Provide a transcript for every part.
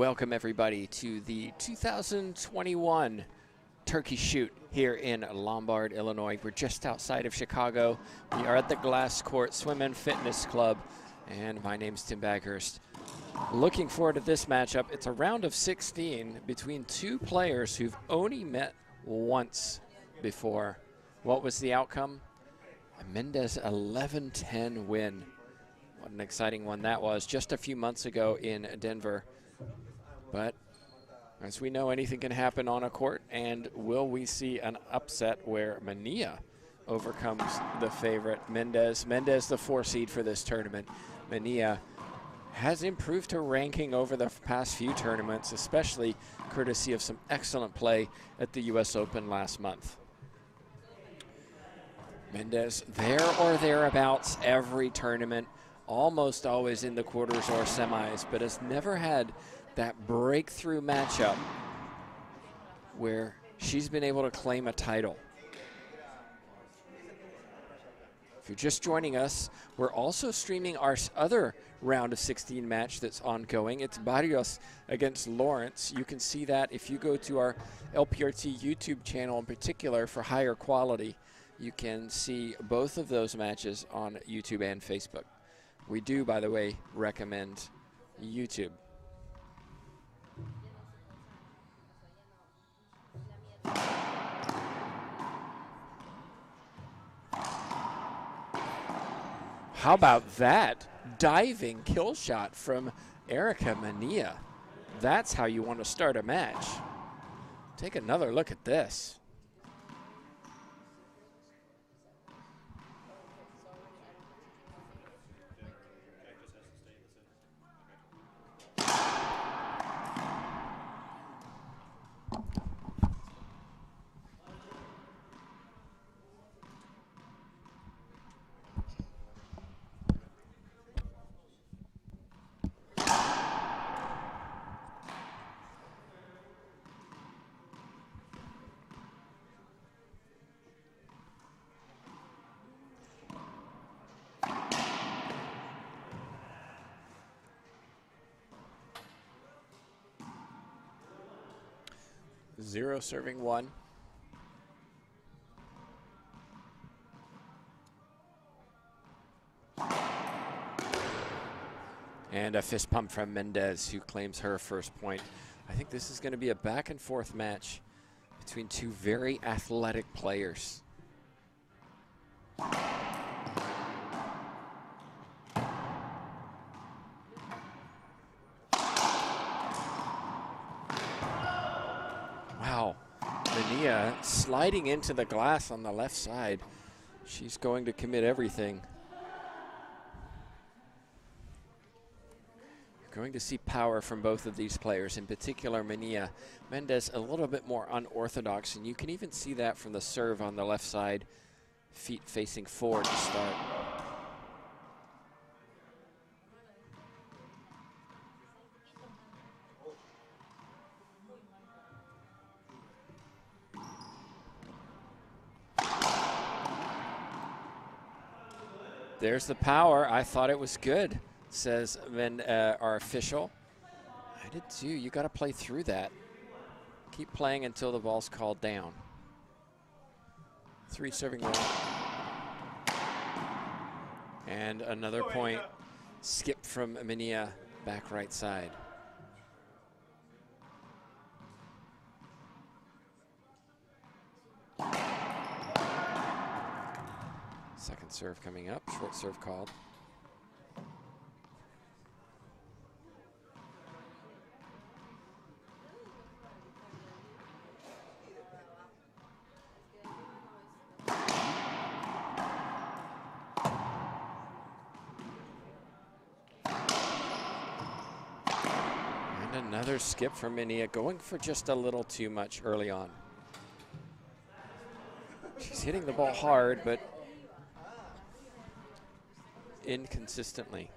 welcome everybody to the 2021 Turkey Shoot here in Lombard, Illinois. We're just outside of Chicago. We are at the Glass Court Swim and Fitness Club, and my name's Tim Baghurst. Looking forward to this matchup. It's a round of 16 between two players who've only met once before. What was the outcome? A Mendez 11-10 win. What an exciting one that was just a few months ago in Denver. But as we know, anything can happen on a court, and will we see an upset where Mania overcomes the favorite Mendez? Mendez, the 4 seed for this tournament. Mania has improved her ranking over the past few tournaments, especially courtesy of some excellent play at the US Open last month. Mendez there or thereabouts every tournament, almost always in the quarters or semis, but has never had that breakthrough matchup where she's been able to claim a title. If you're just joining us, we're also streaming our other round of 16 match that's ongoing. It's Barrios against Lawrence. You can see that if you go to our LPRT YouTube channel in particular for higher quality. You can see both of those matches on YouTube and Facebook. We do, by the way, recommend YouTube. How about that diving kill shot from Erica Mania? That's how you want to start a match. Take another look at this. Zero serving 1. And a fist pump from Mendez, who claims her first point. I think this is going to be a back and forth match between two very athletic players. Wow, Mania sliding into the glass on the left side. She's going to commit everything. You're going to see power from both of these players, in particular Mania. Mendez a little bit more unorthodox, and you can even see that from the serve on the left side, feet facing forward to start. There's the power. I thought it was good, says our official. I did too. You got to play through that. Keep playing until the ball's called down. 3 serving 1. And another point. Skip from Mania, back right side. Second serve coming up, short serve called. And another skip from Mania, going for just a little too much early on. She's hitting the ball hard, but inconsistently.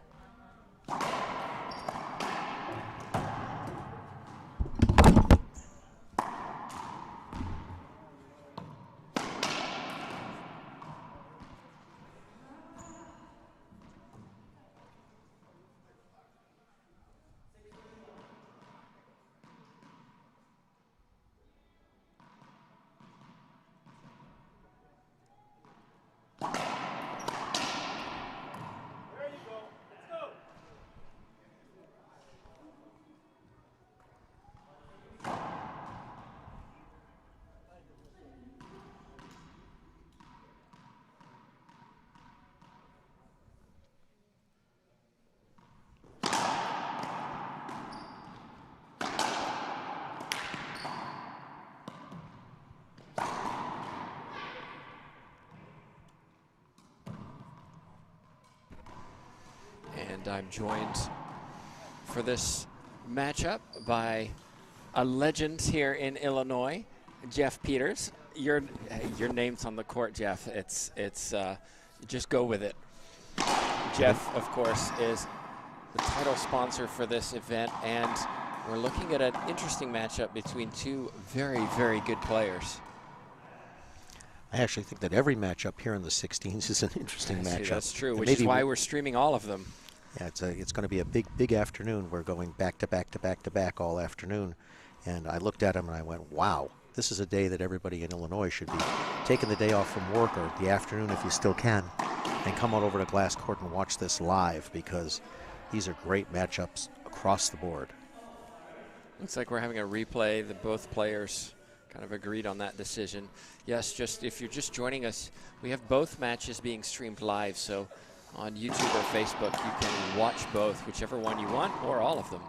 And I'm joined for this matchup by a legend here in Illinois, Jeff Peters. Your name's on the court, Jeff. It's just go with it. Jeff, of course, is the title sponsor for this event, and we're looking at an interesting matchup between two very, very good players. I actually think that every matchup here in the 16s is an interesting matchup. That's true, which is why we're streaming all of them. Yeah, it's going to be a big afternoon. We're going back to back to back to back all afternoon. And I looked at them and I went, wow, this is a day that everybody in Illinois should be taking the day off from work, or the afternoon if you still can, and come on over to glass court and watch this live, because these are great matchups across the board. Looks like we're having a replay. Both players kind of agreed on that decision. Yes, just if you're just joining us, we have both matches being streamed live, so on YouTube or Facebook you can watch both, whichever one you want, or all of them.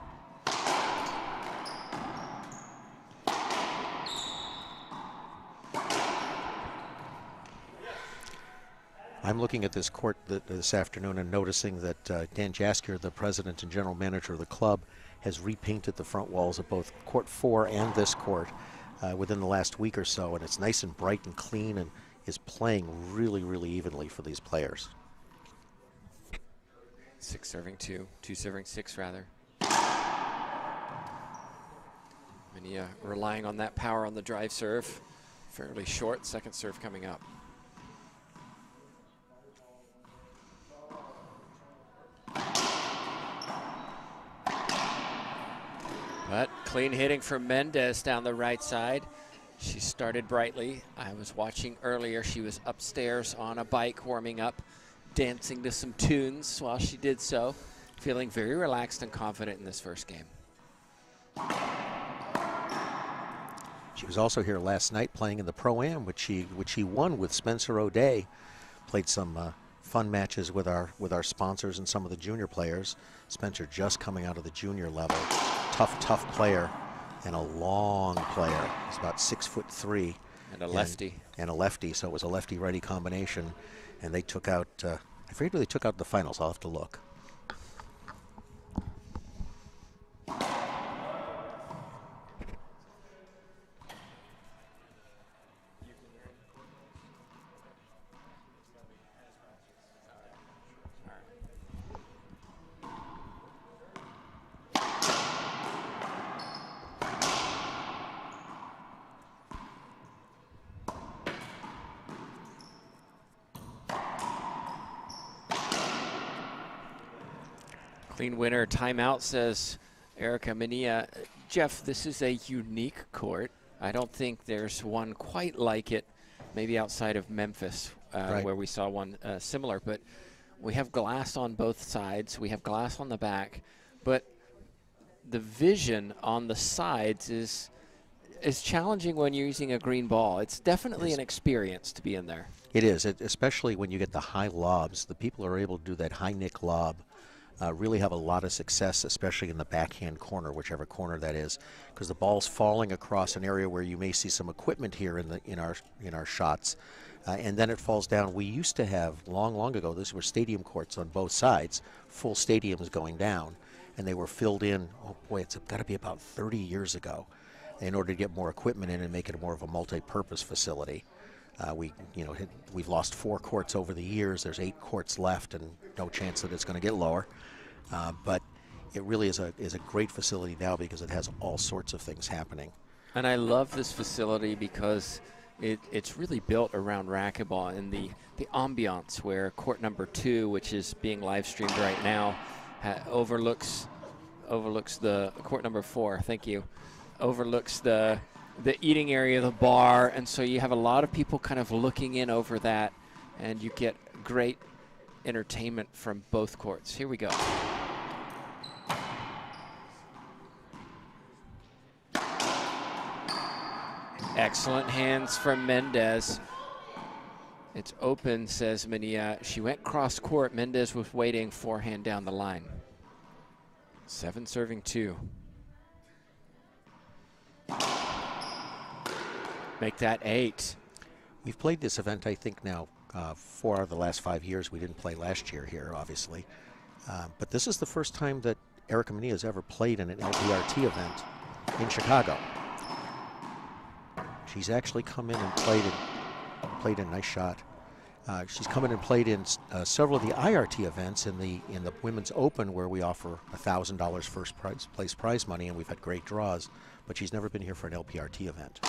I'm looking at this court this afternoon and noticing that Dan Jaskier, the president and general manager of the club, has repainted the front walls of both court 4 and this court within the last week or so, and it's nice and bright and clean, and is playing really, really evenly for these players. 6 serving 2, 2 serving 6 rather. Mania relying on that power on the drive serve. Fairly short, second serve coming up. But clean hitting from Mendez down the right side. She started brightly. I was watching earlier. She was upstairs on a bike warming up, dancing to some tunes while she did so, feeling very relaxed and confident in this first game. She was also here last night playing in the Pro-Am, which she won with Spencer O'Day. Played some fun matches with our sponsors and some of the junior players. Spencer just coming out of the junior level. Tough player, and a long player. He's about 6'3". And a lefty. And a lefty, so it was a lefty-righty combination. And they took out, I forget who they took out in the finals. I'll have to look. Clean winner, timeout, says Erica Mania. Jeff, this is a unique court. I don't think there's one quite like it, maybe outside of Memphis, right, where we saw one similar. But we have glass on both sides. We have glass on the back. But the vision on the sides is challenging when you're using a green ball. It's definitely an experience to be in there. It is, especially when you get the high lobs. The people are able to do that high nick lob. Really have a lot of success, especially in the backhand corner, whichever corner that is, because the ball's falling across an area where you may see some equipment here in our shots, and then it falls down. We used to have long ago. These were stadium courts on both sides, full stadiums going down, and they were filled in. Oh boy, it's got to be about 30 years ago, in order to get more equipment in and make it more of a multi-purpose facility. We've lost 4 courts over the years. There's 8 courts left, and no chance that it's going to get lower. But it really is a great facility now, because it has all sorts of things happening. And I love this facility because it's really built around racquetball, and the ambiance where court number 2, which is being live streamed right now, overlooks the court number 4. Thank you. Overlooks the eating area, the bar, and so you have a lot of people kind of looking in over that, and you get great entertainment from both courts. Here we go. Excellent hands from Mendez. It's open, says Mania. She went cross court. Mendez was waiting, forehand down the line. 7 serving 2. Make that 8. We've played this event, I think, now 4 out of the last 5 years. We didn't play last year here, obviously. But this is the first time that Erica Mania has ever played in an LPRT event in Chicago. She's actually come in and played a nice shot. She's come in and played in several of the IRT events in the Women's Open, where we offer $1,000 first place prize money, and we've had great draws. But she's never been here for an LPRT event.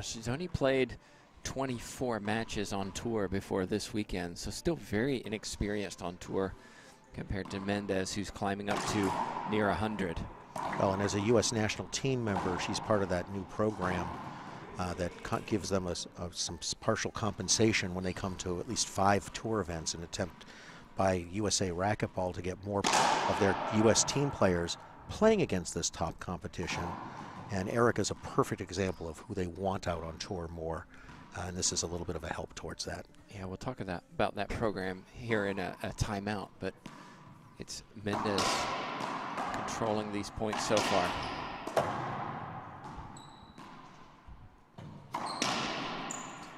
She's only played 24 matches on tour before this weekend, so still very inexperienced on tour compared to Mendez, who's climbing up to near 100. Well, and as a U.S. national team member, she's part of that new program that gives them some partial compensation when they come to at least 5 tour events, an attempt by USA Racquetball to get more of their U.S. team players playing against this top competition. And Erica's a perfect example of who they want out on tour more, and this is a little bit of a help towards that. Yeah, we'll talk about that program here in a timeout, but it's Mendez controlling these points so far.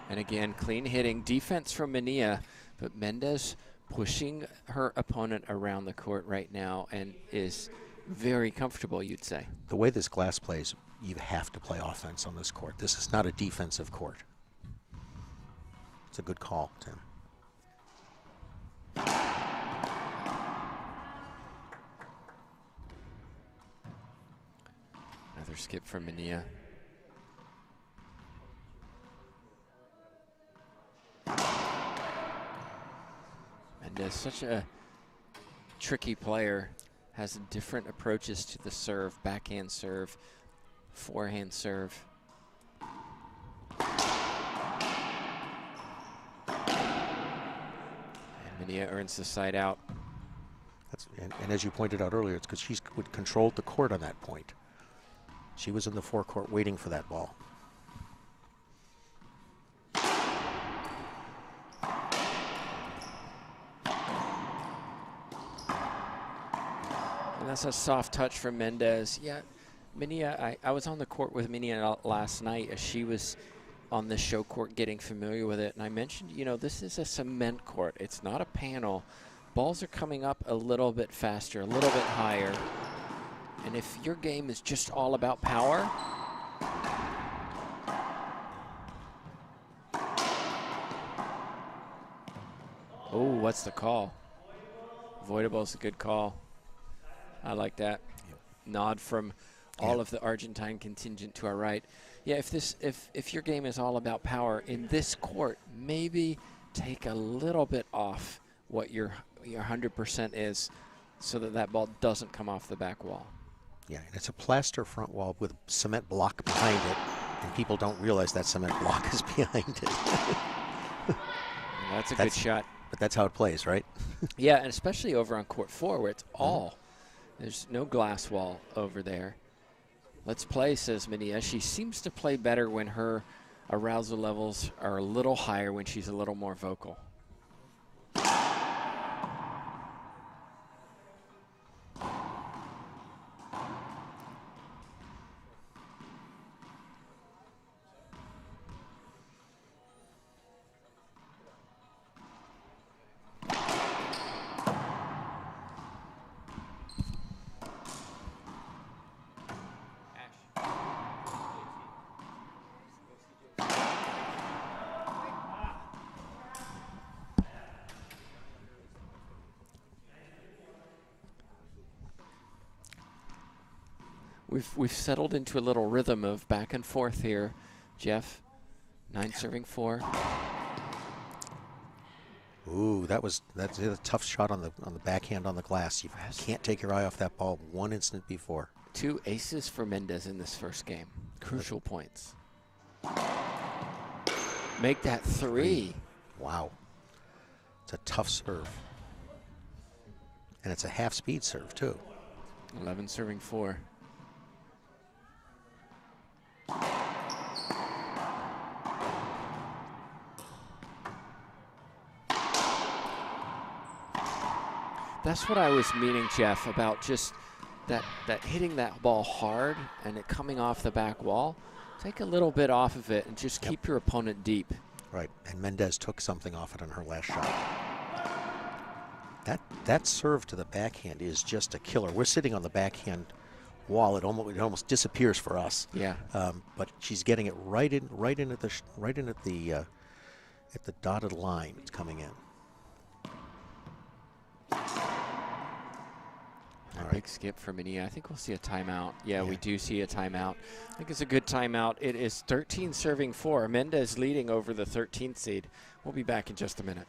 And again, clean hitting defense from Mania, but Mendez pushing her opponent around the court right now and is very comfortable, you'd say. The way this glass plays, you have to play offense on this court. This is not a defensive court. It's a good call, Tim. Another skip from Mania. Mendez, such a tricky player, has different approaches to the serve, backhand serve, forehand serve. And Mania earns the side out. And as you pointed out earlier, it's because she's controlled the court on that point. She was in the forecourt waiting for that ball. And that's a soft touch from Mendez. Yeah, Mania, I was on the court with Mania last night as she was on the show court getting familiar with it. And I mentioned, you know, this is a cement court. It's not a panel. Balls are coming up a little bit faster, a little bit higher. And if your game is just all about power, oh, what's the call? Avoidable is a good call. I like that. Yep. Nod from all of the Argentine contingent to our right. Yeah, if your game is all about power in this court, maybe take a little bit off what your 100% is, so that ball doesn't come off the back wall. Yeah, and it's a plaster front wall with a cement block behind it, and people don't realize that cement block is behind it. That's a good shot. But that's how it plays, right? Yeah, and especially over on court 4 where it's all. There's no glass wall over there. Let's play, says Mania. She seems to play better when her arousal levels are a little higher, when she's a little more vocal. We've settled into a little rhythm of back and forth here, Jeff. 9 serving 4. Ooh, that's a tough shot on the backhand on the glass. You can't take your eye off that ball one instant before. 2 aces for Mendez in this first game. Crucial points. Make that 3. Wow. It's a tough serve. And it's a half-speed serve, too. 11 serving 4. That's what I was meaning, Jeff, about just that hitting that ball hard and it coming off the back wall. Take a little bit off of it and just keep your opponent deep. Right, and Mendez took something off it on her last shot. That serve to the backhand is just a killer. We're sitting on the backhand wall. It almost disappears for us. Yeah. But she's getting it right in at the dotted line. It's coming in. Big skip for Mania. I think we'll see a timeout. Yeah, we Yeah. do see a timeout. I think it's a good timeout. It is 13 serving 4. Mendez leading over the 13th seed. We'll be back in just a minute.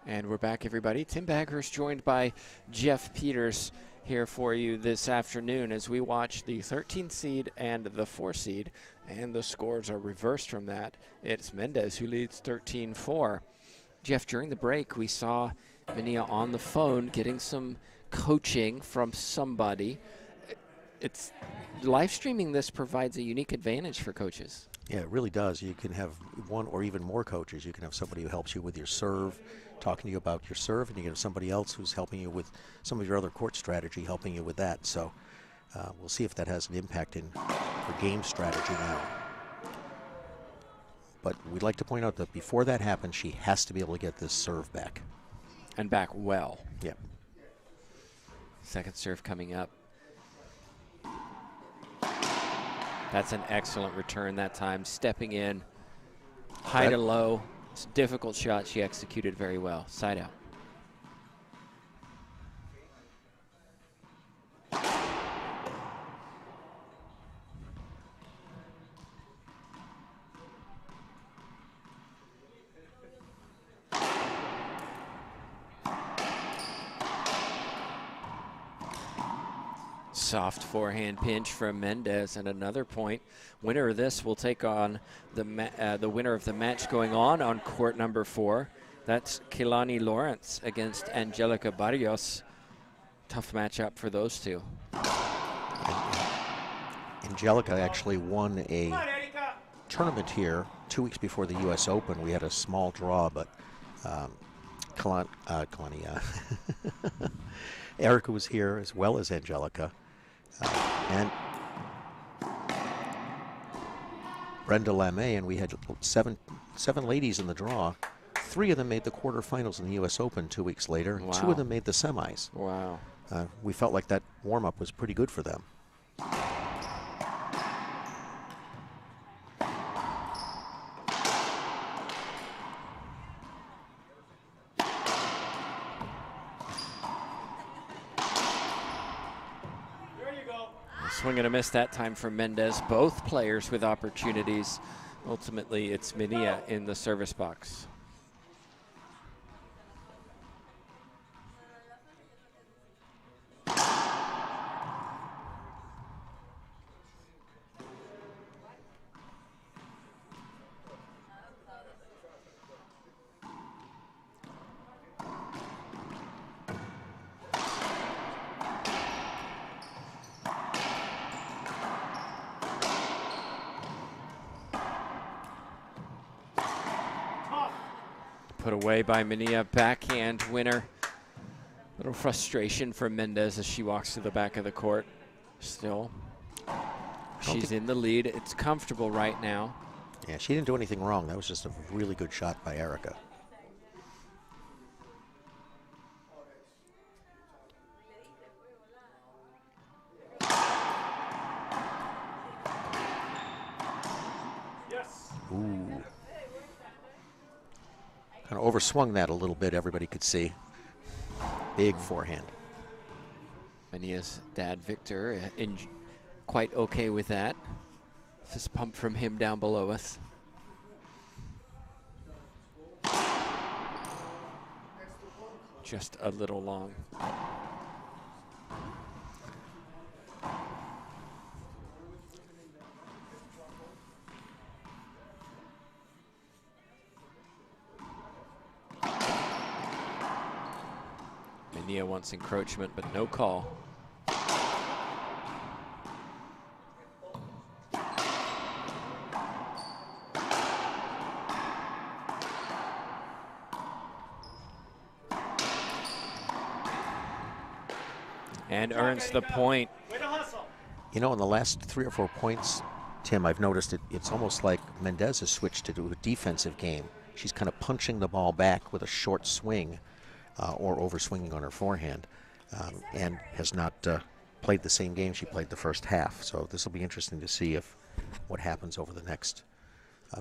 And we're back, everybody. Tim Baghurst joined by Jeff Peters here for you this afternoon as we watch the 13th seed and the 4 seed, and the scores are reversed from that. It's Mendez who leads 13-4. Jeff, during the break, we saw Mania on the phone getting some coaching from somebody. It's live streaming. This provides a unique advantage for coaches. Yeah, it really does. You can have one or even more coaches. You can have somebody who helps you with your serve, talking to you about your serve, and you can have somebody else who's helping you with some of your other court strategy, helping you with that. So we'll see if that has an impact in her game strategy now. But we'd like to point out that before that happens, she has to be able to get this serve back. And back well. Yeah. Second serve coming up. That's an excellent return that time. Stepping in, high to low. It's a difficult shot. She executed very well. Side out. Soft forehand pinch from Mendez, and another point. Winner of this will take on the winner of the match going on court number 4. That's Kehlani Lawrence against Angelica Barrios. Tough matchup for those two. Angelica actually won a tournament here 2 weeks before the U.S. Open. We had a small draw, but Erica was here as well as Angelica. And Brenda Lamé, and we had seven ladies in the draw. 3 of them made the quarterfinals in the U.S. Open 2 weeks later. Wow. 2 of them made the semis. Wow. We felt like that warm-up was pretty good for them. Swing and a miss that time for Mendez. Both players with opportunities. Ultimately, it's Mania in the service box. Put away by Mania, backhand winner. Little frustration for Mendez as she walks to the back of the court. Still, she's in the lead. It's comfortable right now. Yeah, she didn't do anything wrong. That was just a really good shot by Erica. Yes. Ooh. Kind of overswung that a little bit, everybody could see. Big forehand. Mania's dad, Victor, quite okay with that. Fist pump from him down below us. Just a little long. Mania wants encroachment, but no call. And earns the point. You know, in the last 3 or 4 points, Tim, I've noticed it's almost like Mendez has switched to do a defensive game. She's kind of punching the ball back with a short swing or overswinging on her forehand, and has not played the same game she played the first half. So this will be interesting to see what happens over the next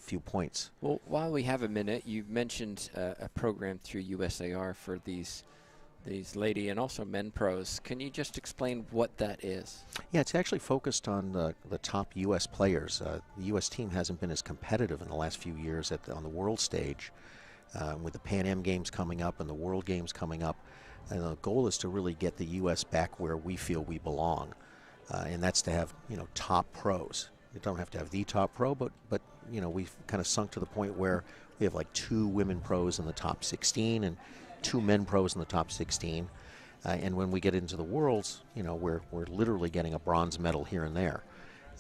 few points. Well, while we have a minute, you mentioned a program through USAR for these lady and also men pros. Can you just explain what that is? Yeah, it's actually focused on the top U.S. players. The U.S. team hasn't been as competitive in the last few years on the world stage, with the Pan Am Games coming up and the World Games coming up. And the goal is to really get the U.S. back where we feel we belong, and that's to have, you know, top pros. You don't have to have the top pro, but you know, we've kind of sunk to the point where we have like 2 women pros in the top 16 and 2 men pros in the top 16, and when we get into the Worlds, you know, we're literally getting a bronze medal here and there,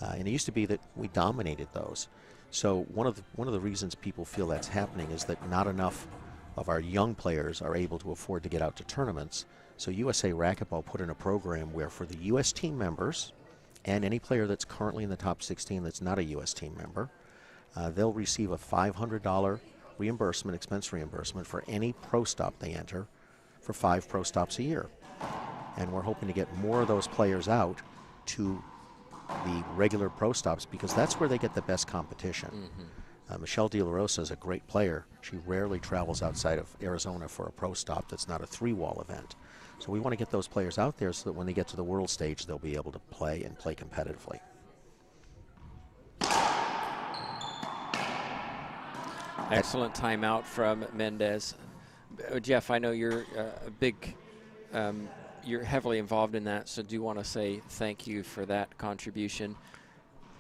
and it used to be that we dominated those. So one of the reasons people feel that's happening is that not enough of our young players are able to afford to get out to tournaments. So USA Racquetball put in a program where for the U.S. team members and any player that's currently in the top 16 that's not a U.S. team member, they'll receive a $500 reimbursement, expense reimbursement for any pro stop they enter for 5 pro stops a year. And we're hoping to get more of those players out to the regular pro stops because that's where they get the best competition. Mm-hmm. Michelle De La Rosa is a great player. She rarely travels outside of Arizona for a pro stop that's not a 3-wall event. So we want to get those players out there so that when they get to the world stage, they'll be able to play and play competitively. Excellent timeout from Mendez. Jeff, I know you're a big, you're heavily involved in that, so do want to say thank you for that contribution.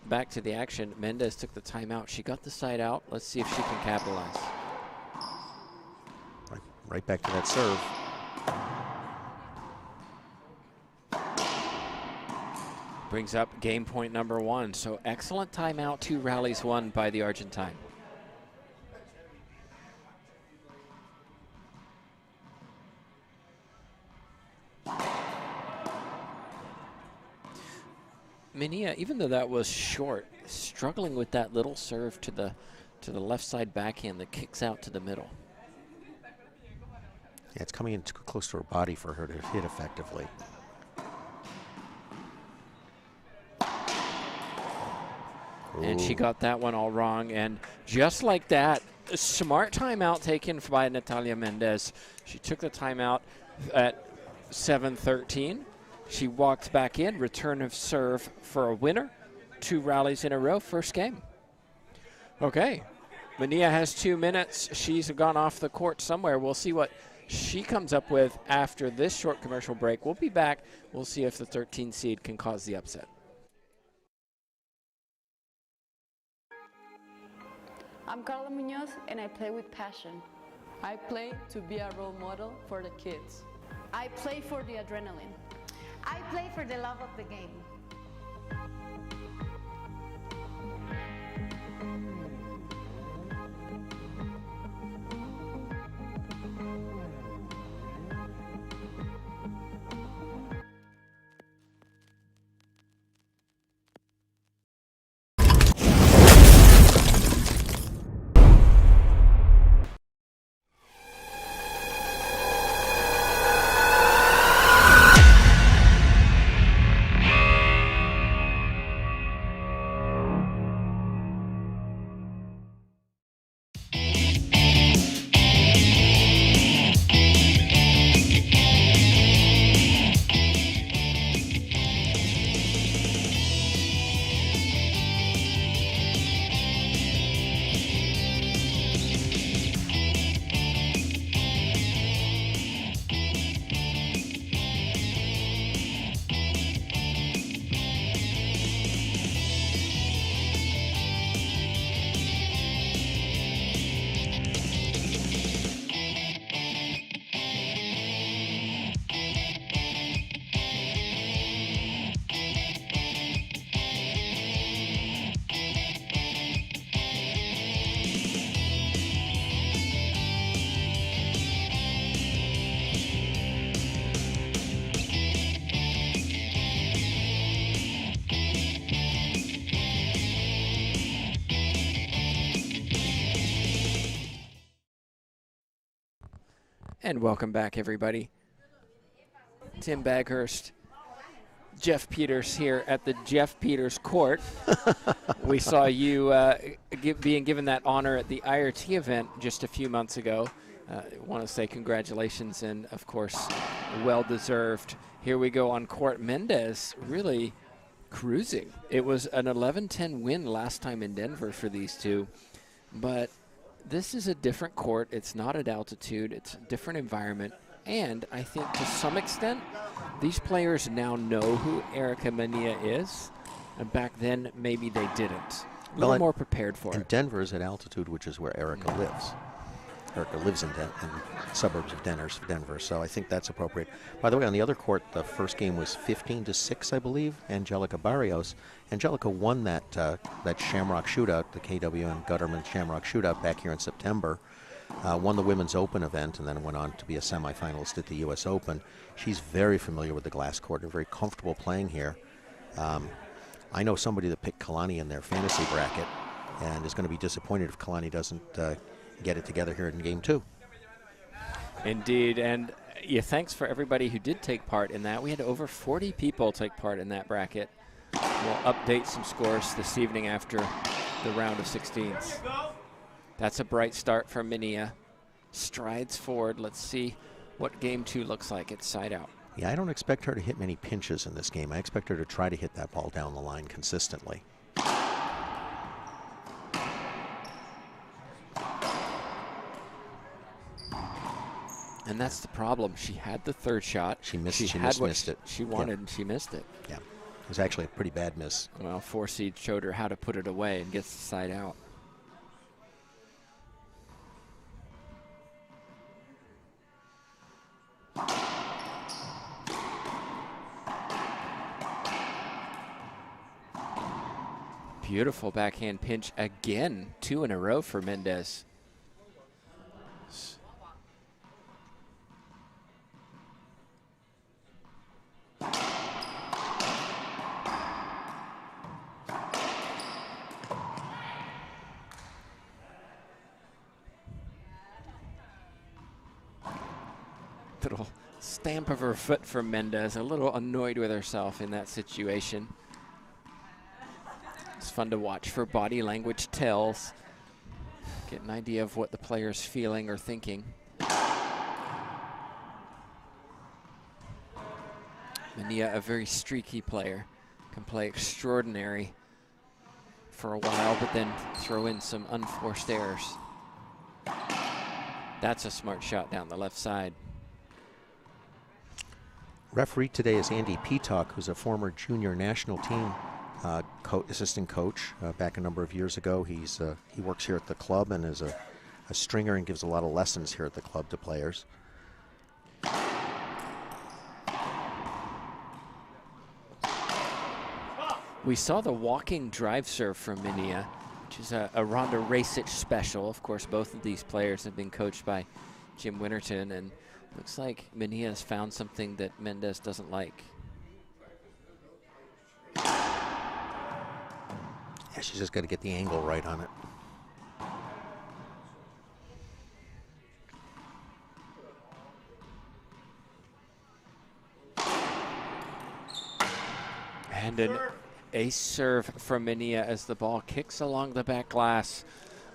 Back to the action. Mendez took the timeout. She got the side out. Let's see if she can capitalize. Right back to that serve. Brings up game point number 1. So excellent timeout. 2 rallies won by the Argentine. Mania, even though that was short, struggling with that little serve to the left side backhand that kicks out to the middle. Yeah, it's coming in too close to her body for her to hit effectively. And she got that one all wrong. And just like that, a smart timeout taken by Natalia Mendez. She took the timeout at 7:13. She walked back in, return of serve for a winner. 2 rallies in a row, first game. Okay, Mania has 2 minutes. She's gone off the court somewhere. We'll see what she comes up with after this short commercial break. We'll be back. We'll see if the 13 seed can cause the upset. I'm Carla Munoz, and I play with passion. I play to be a role model for the kids. I play for the adrenaline. I play for the love of the game. And welcome back, everybody. Tim Baghurst, Jeff Peters here at the Jeff Peters Court. We saw you being given that honor at the IRT event just a few months ago. I want to say congratulations and, of course, well-deserved. Here we go on court. Mendez really cruising. It was an 11-10 win last time in Denver for these two, but this is a different court. It's not at altitude. It's a different environment. And I think to some extent, these players now know who Erica Mania is. And back then, maybe they didn't. A little more prepared for and it. Denver is at altitude, which is where Erica lives. Erica lives in suburbs of Denver, so I think that's appropriate. By the way, on the other court, the first game was 15-6, I believe. Angelica Barrios. Angelica won that Shamrock Shootout, the KWM Gutterman Shamrock Shootout back here in September. Won the Women's Open event and then went on to be a semifinalist at the U.S. Open. She's very familiar with the glass court and very comfortable playing here. I know somebody that picked Kalani in their fantasy bracket and is going to be disappointed if Kalani doesn't get it together here in game 2. Indeed, and thanks for everybody who did take part in that. We had over 40 people take part in that bracket. We'll update some scores this evening after the round of 16s. That's a bright start for Mania. Strides forward. Let's see what game 2 looks like. It's side out. Yeah, I don't expect her to hit many pinches in this game. I expect her to try to hit that ball down the line consistently. And that's the problem. She had the third shot. She missed it. She wanted, and she missed it. Yeah, it was actually a pretty bad miss. Well, 4 seed showed her how to put it away and gets the side out. Beautiful backhand pinch again, 2 in a row for Mendez. Little stamp of her foot from Mendez, a little annoyed with herself in that situation. It's fun to watch for body language tells. Get an idea of what the player's feeling or thinking. Mania, a very streaky player, can play extraordinary for a while, but then throw in some unforced errors. That's a smart shot down the left side. Referee today is Andy Peacock, who's a former junior national team assistant coach back a number of years ago. He works here at the club and is a stringer and gives a lot of lessons here at the club to players. We saw the walking drive serve from Mania, which is a Rhonda Racich special. Of course, both of these players have been coached by Jim Winterton, and looks like Mania has found something that Mendez doesn't like. Yeah, she's just got to get the angle right on it. And an ace serve from Mania as the ball kicks along the back glass,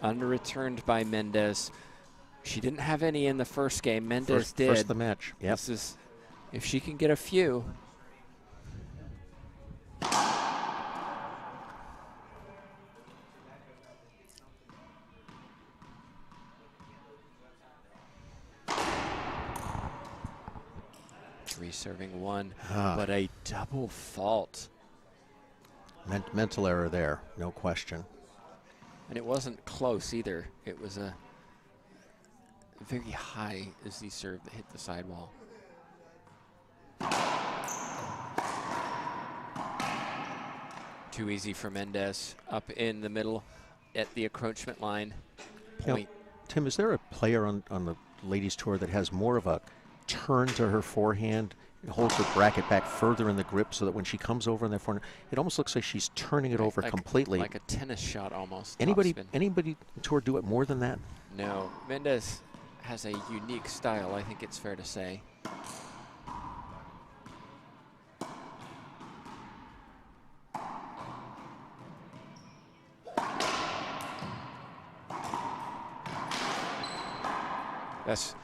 unreturned by Mendez. She didn't have any in the first game. Mendez did. First of the match. Yep. This is, if she can get a few. Reserving 1, but a double fault. Mental error there, no question. And it wasn't close either. It was a very high as he served that hit the sidewall. Too easy for Mendez. Up in the middle at the encroachment line. Point. Now, Tim, is there a player on the ladies tour that has more of a turn to her forehand, holds her bracket back further in the grip so that when she comes over in that forehand, it almost looks like she's turning it over completely. Like a tennis shot almost. Anybody tour do it more than that? No. Mendez has a unique style, I think it's fair to say. That's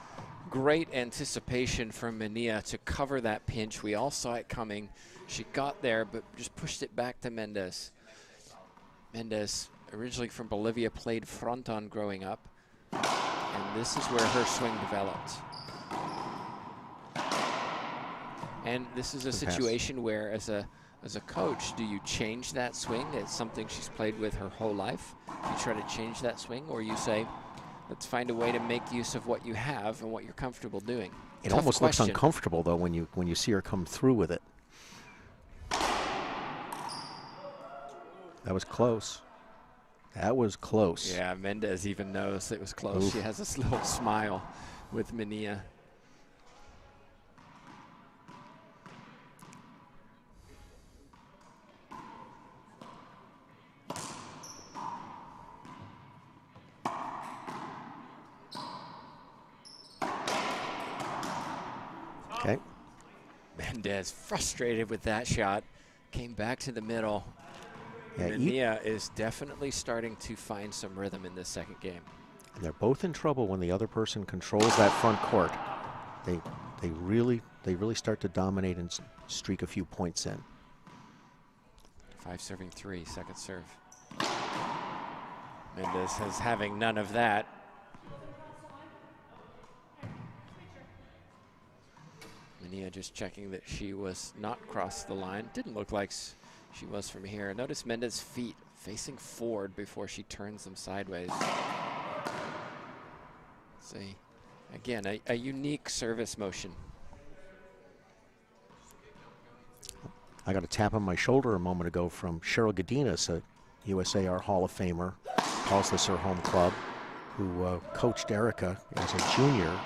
great anticipation from Mania to cover that pinch. We all saw it coming. She got there, but just pushed it back to Mendez. Mendez, originally from Bolivia, played fronton growing up. And this is where her swing developed. And this is a situation where, as a coach, do you change that swing? It's something she's played with her whole life. You try to change that swing, or you say, let's find a way to make use of what you have and what you're comfortable doing. It almost looks uncomfortable, though, when you see her come through with it. That was close. That was close. Yeah, Mendez even knows it was close. Oof. She has this little smile with Mania. Okay. Mendez frustrated with that shot. Came back to the middle. Yeah, Mania is definitely starting to find some rhythm in this second game. And they're both in trouble when the other person controls that front court. They really start to dominate and streak a few points in. 5-3, second serve. Mendez is having none of that. Mania just checking that she was not crossed the line. Didn't look like she was from here. Notice Mendez's feet facing forward before she turns them sideways. See, again, a unique service motion. I got a tap on my shoulder a moment ago from Cheryl Godinez, a USAR Hall of Famer, calls this her home club, who coached Erica as a junior.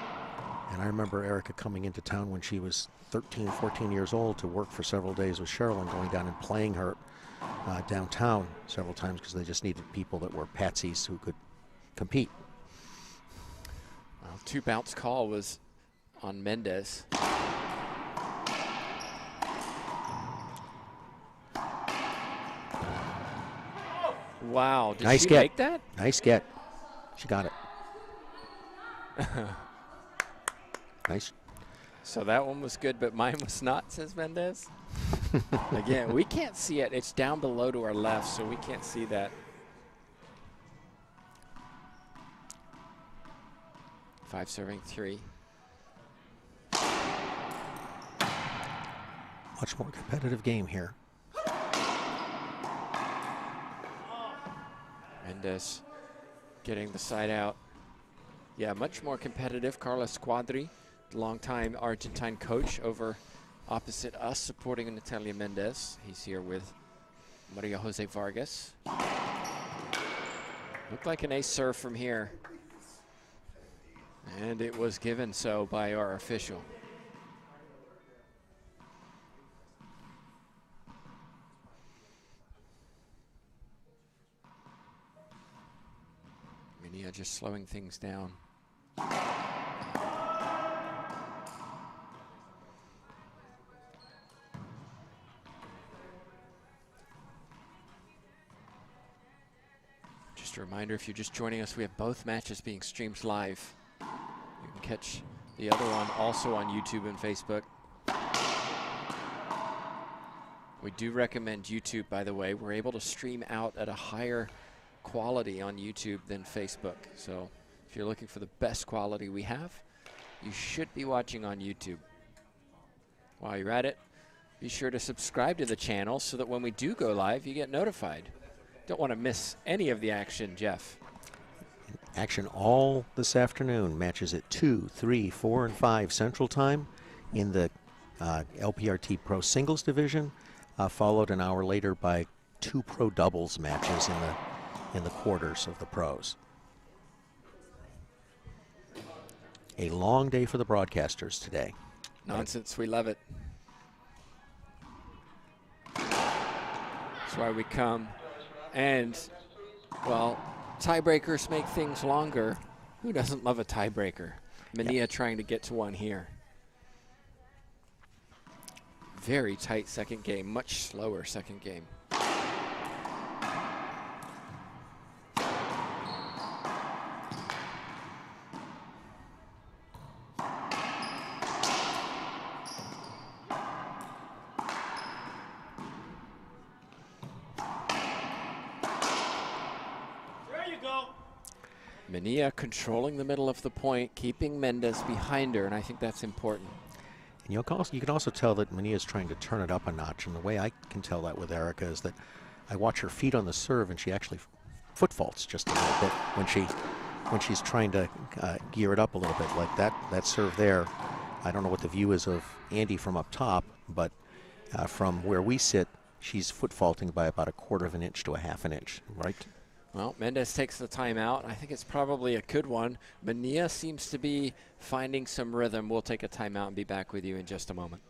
And I remember Erica coming into town when she was 13, 14 years old to work for several days with Cheryl and going down and playing her downtown several times because they just needed people that were patsies who could compete. Well, 2 bounce call was on Mendez. Wow, did she make that? Nice get. She got it. Nice. So that one was good, but mine was not, says Mendez. Again, we can't see it. It's down below to our left, so we can't see that. 5-3. Much more competitive game here. Mendez getting the side out. Yeah, much more competitive. Carlos Quadri, longtime Argentine coach, over opposite us, supporting Natalia Mendez. He's here with Maria Jose Vargas. Looked like an ace serve from here. And it was given so by our official. Mania just slowing things down. Just a reminder, if you're just joining us, we have both matches being streamed live. You can catch the other one also on YouTube and Facebook. We do recommend YouTube, by the way. We're able to stream out at a higher quality on YouTube than Facebook. So if you're looking for the best quality we have, you should be watching on YouTube. While you're at it, be sure to subscribe to the channel so that when we do go live, you get notified. Don't want to miss any of the action, Jeff. Action all this afternoon. Matches at 2, 3, 4, and 5 Central Time in the LPRT Pro Singles Division, followed an hour later by 2 Pro Doubles matches in the quarters of the pros. A long day for the broadcasters today. Nonsense, we love it. That's why we come. And, well, tiebreakers make things longer. Who doesn't love a tiebreaker? Mania trying to get to one here. Very tight second game, much slower second game. Mania controlling the middle of the point, keeping Mendez behind her, and I think that's important. And you can also tell that Mania is trying to turn it up a notch. And the way I can tell that with Erica is that I watch her feet on the serve, and she actually foot faults just a little bit when she's trying to gear it up a little bit. Like that serve there, I don't know what the view is of Andy from up top, but from where we sit, she's foot faulting by about 1/4 of an inch to 1/2 inch, right? Well, Mendez takes the timeout. I think it's probably a good one. Mania seems to be finding some rhythm. We'll take a timeout and be back with you in just a moment.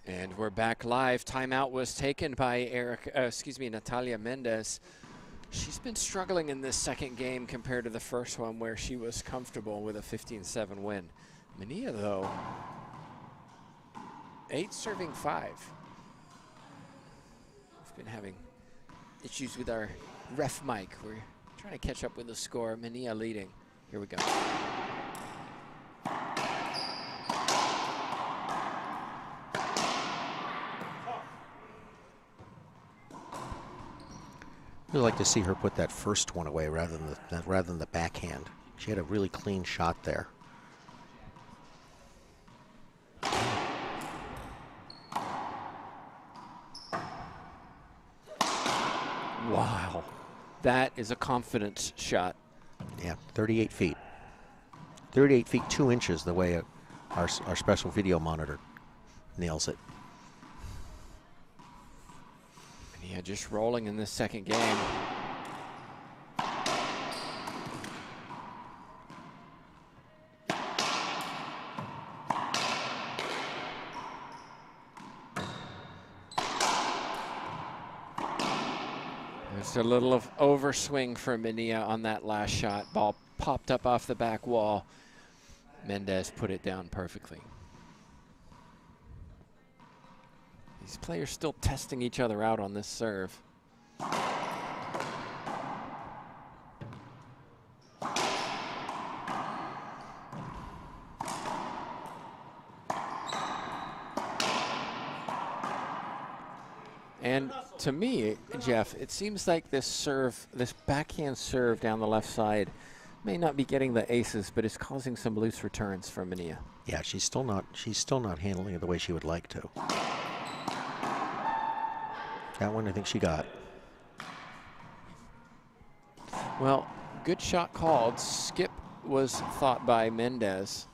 And we're back live. Timeout was taken by Natalia Mendez. She's been struggling in this second game compared to the first one where she was comfortable with a 15-7 win. Mania, though, 8 serving 5. We've been having issues with our ref mic. We're trying to catch up with the score. Mania leading. Here we go. I'd like to see her put that first one away rather than the backhand. She had a really clean shot there. Wow, that is a confidence shot. Yeah, 38 feet. 38 feet 2 inches the way our special video monitor nails it. Yeah, just rolling in this second game. There's a little of overswing for Mania on that last shot. Ball popped up off the back wall. Mendez put it down perfectly. These players still testing each other out on this serve. And to me, Jeff, it seems like this serve, this backhand serve down the left side may not be getting the aces, but it's causing some loose returns for Mania. Yeah, she's still not handling it the way she would like to. That one I think she got. Well, good shot called. Skip was thought by Mendez.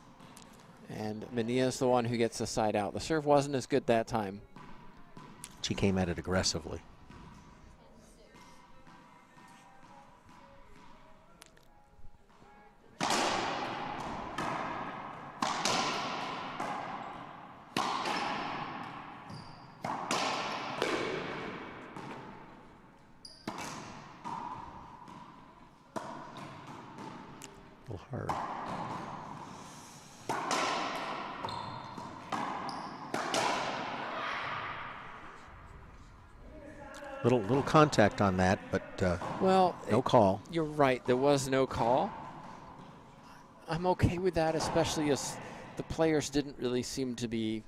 And Mania's the one who gets the side out. The serve wasn't as good that time. She came at it aggressively. Hard. Little contact on that, but well, no call. You're right. There was no call. I'm okay with that, especially as the players didn't really seem to be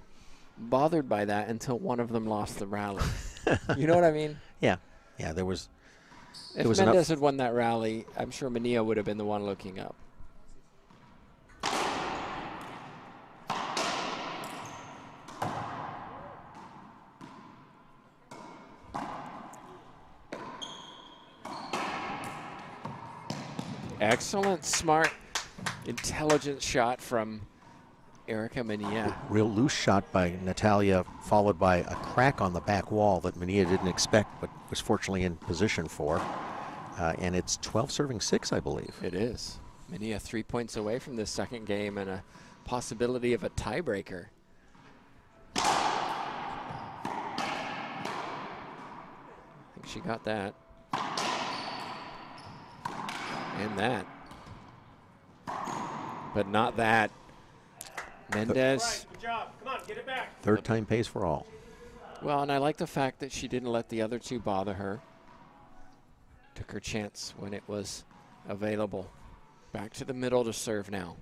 bothered by that until one of them lost the rally. You know what I mean? Yeah, there was. If was Mendez enough. had won that rally, I'm sure Mania would have been the one looking up. Excellent, smart, intelligent shot from Erica Mania. Real loose shot by Natalia, followed by a crack on the back wall that Mania didn't expect, but was fortunately in position for. And it's 12-6, I believe. It is. Mania 3 points away from this second game and a possibility of a tiebreaker. I think she got that. And that. But not that. Mendez. Good job. Come on, get it back. Third time pays for all. Well, and I like the fact that she didn't let the other two bother her. Took her chance when it was available. Back to the middle to serve now.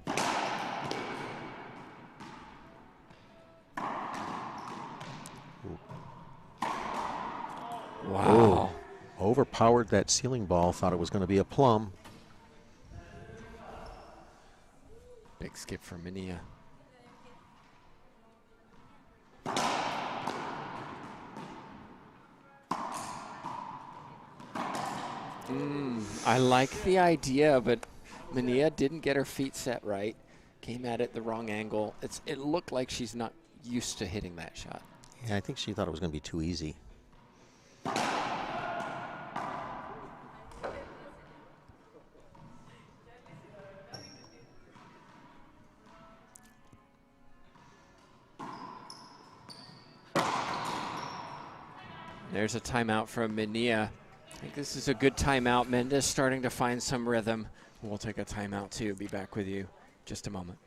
Wow. Oh, overpowered that ceiling ball, thought it was going to be a plum. Big skip for Mania. I like the idea, but Mania didn't get her feet set right. Came at it the wrong angle. It looked like she's not used to hitting that shot. Yeah, I think she thought it was going to be too easy. There's a timeout from Mania. I think this is a good timeout. Mendez starting to find some rhythm. We'll take a timeout too. Be back with you in just a moment.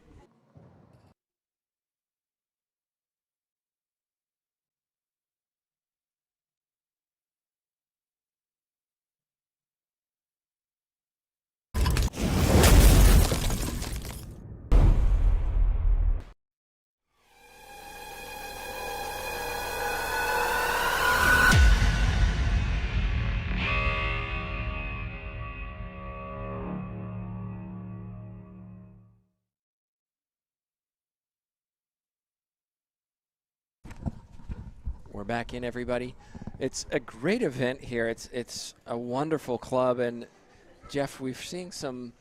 We're back in, everybody. It's a great event here. It's a wonderful club, and Jeff, we've seen some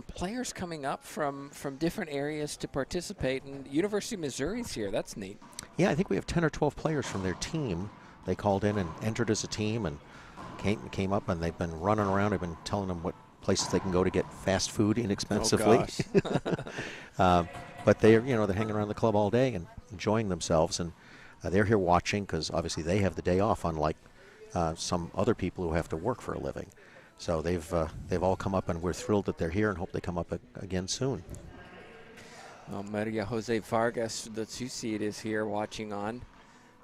players coming up from different areas to participate, and University of Missouri's here. That's neat. Yeah, I think we have 10 or 12 players from their team. They called in and entered as a team and came up, and they've been running around. I've been telling them what places they can go to get fast food inexpensively. Oh, but they're hanging around the club all day and enjoying themselves, and they're here watching because obviously they have the day off, unlike some other people who have to work for a living. So they've all come up, and we're thrilled that they're here and hope they come up again soon. Well, Maria Jose Vargas, the 2 seed, is here watching on,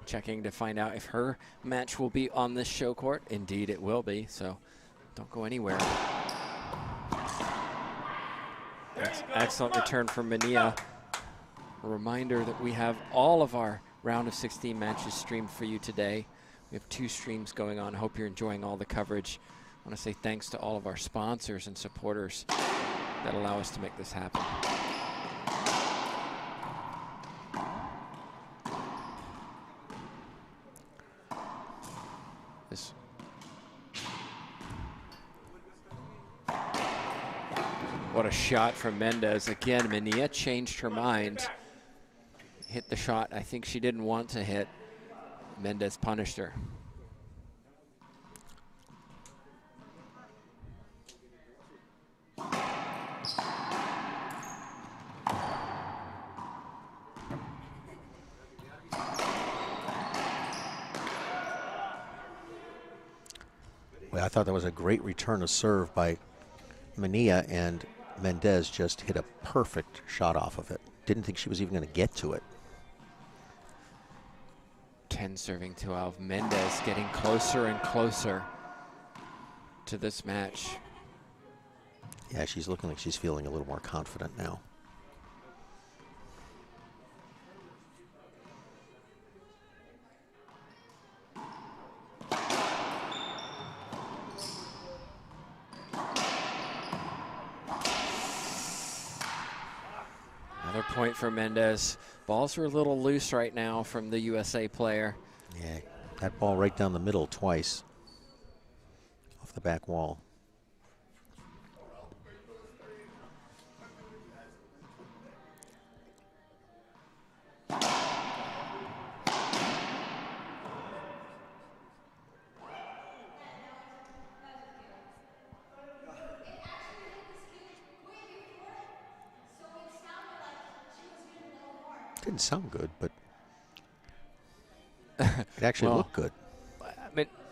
checking to find out if her match will be on this show court. Indeed, it will be, so don't go anywhere. Excellent return from Mania. A reminder that we have all of our round of 16 matches streamed for you today. We have 2 streams going on. Hope you're enjoying all the coverage. I want to say thanks to all of our sponsors and supporters that allow us to make this happen. What a shot from Mendez. Again, Mania changed her mind. Hit the shot I think she didn't want to hit. Mendez punished her. Well, I thought that was a great return of serve by Mania, and Mendez just hit a perfect shot off of it. Didn't think she was even going to get to it. 10 serving 12. Mendez getting closer and closer to this match. Yeah, she's looking like she's feeling a little more confident now. Another point for Mendez. Balls are a little loose right now from the USA player. Yeah, that ball right down the middle twice off the back wall. Didn't sound good, but it actually looked good.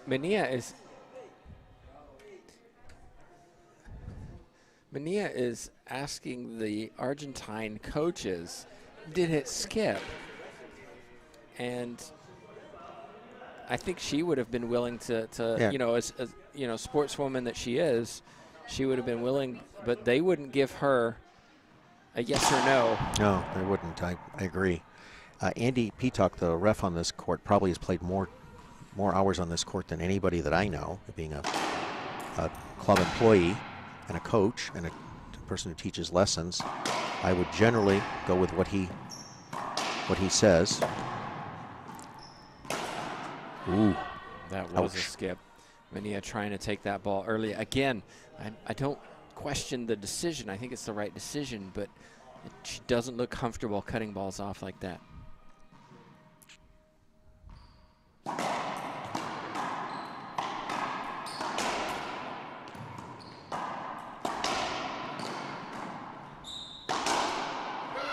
Mania is asking the Argentine coaches, did it skip? And I think she would have been willing to Yeah. you know, as you know, sportswoman that she is, she would have been willing, but they wouldn't give her a yes or no. No, they wouldn't. I agree. Andy Peacock, the ref on this court, probably has played more hours on this court than anybody that I know, being a club employee and a coach and a person who teaches lessons. I would generally go with what he says. Ooh. That was Ouch. a skip. Mania trying to take that ball early. Again, I don't question the decision. I think it's the right decision, but she doesn't look comfortable cutting balls off like that.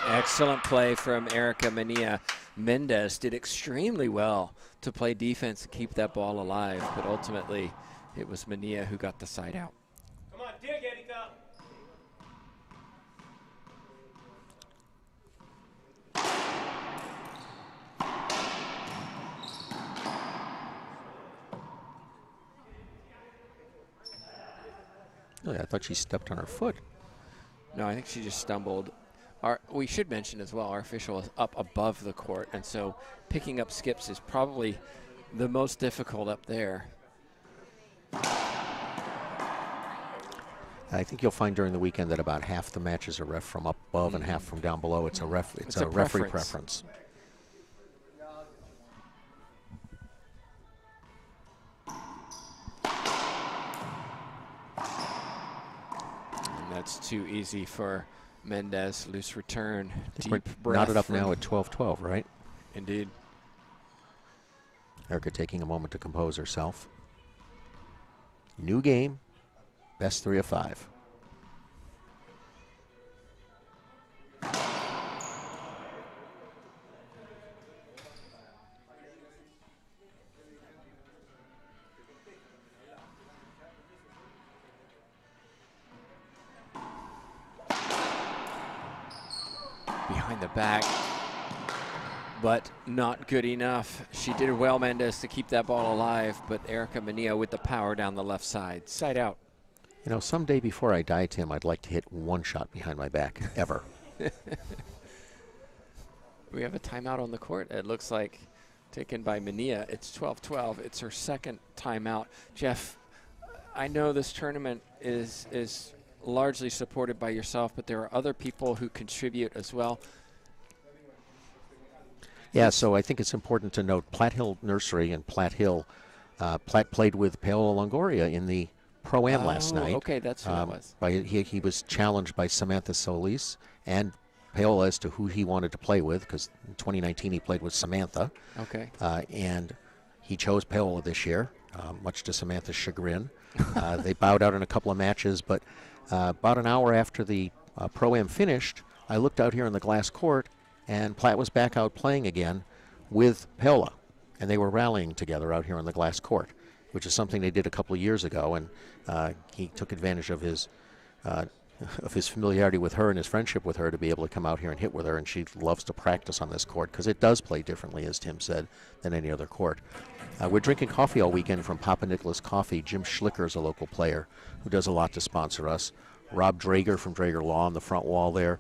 Excellent play from Erica Mania. Mendez did extremely well to play defense and keep that ball alive, but ultimately it was Mania who got the side out. Come on, dig, Erika. Really, I thought she stepped on her foot. No, I think she just stumbled. We should mention as well, our official is up above the court, and so picking up skips is probably the most difficult up there. I think you'll find during the weekend that about half the matches are ref from up above and half from down below. It's a referee preference. And that's too easy for Mendez. Loose return. We're Deep breath. knotted up now at 12-12, right? Indeed. Erica taking a moment to compose herself. New game, best 3 of 5. Behind the back, but not good enough. She did well, Mendez, to keep that ball alive, but Erica Mania with the power down the left side. Side out. You know, someday before I die, Tim, I'd like to hit one shot behind my back, ever. We have a timeout on the court, it looks like, taken by Mania. It's 12-12. It's her second timeout. Jeff, I know this tournament is largely supported by yourself, but there are other people who contribute as well. Yeah, so I think it's important to note Platt Hill Nursery and Platt Hill. Platt played with Paola Longoria in the Pro-Am last night. Okay, that's who it was. He was challenged by Samantha Solis and Paola as to who he wanted to play with, because in 2019 he played with Samantha. Okay. And he chose Paola this year, much to Samantha's chagrin. They bowed out in a couple of matches, but about an hour after the Pro-Am finished, I looked out here on the glass court, and Platt was back out playing again with Paola, and they were rallying together out here on the glass court, which is something they did a couple of years ago, and he took advantage of his of his familiarity with her and his friendship with her to be able to come out here and hit with her, and she loves to practice on this court because it does play differently, as Tim said, than any other court. We're drinking coffee all weekend from Papa Nicholas Coffee. Jim Schlicker is a local player who does a lot to sponsor us. Rob Drager from Drager Law on the front wall there.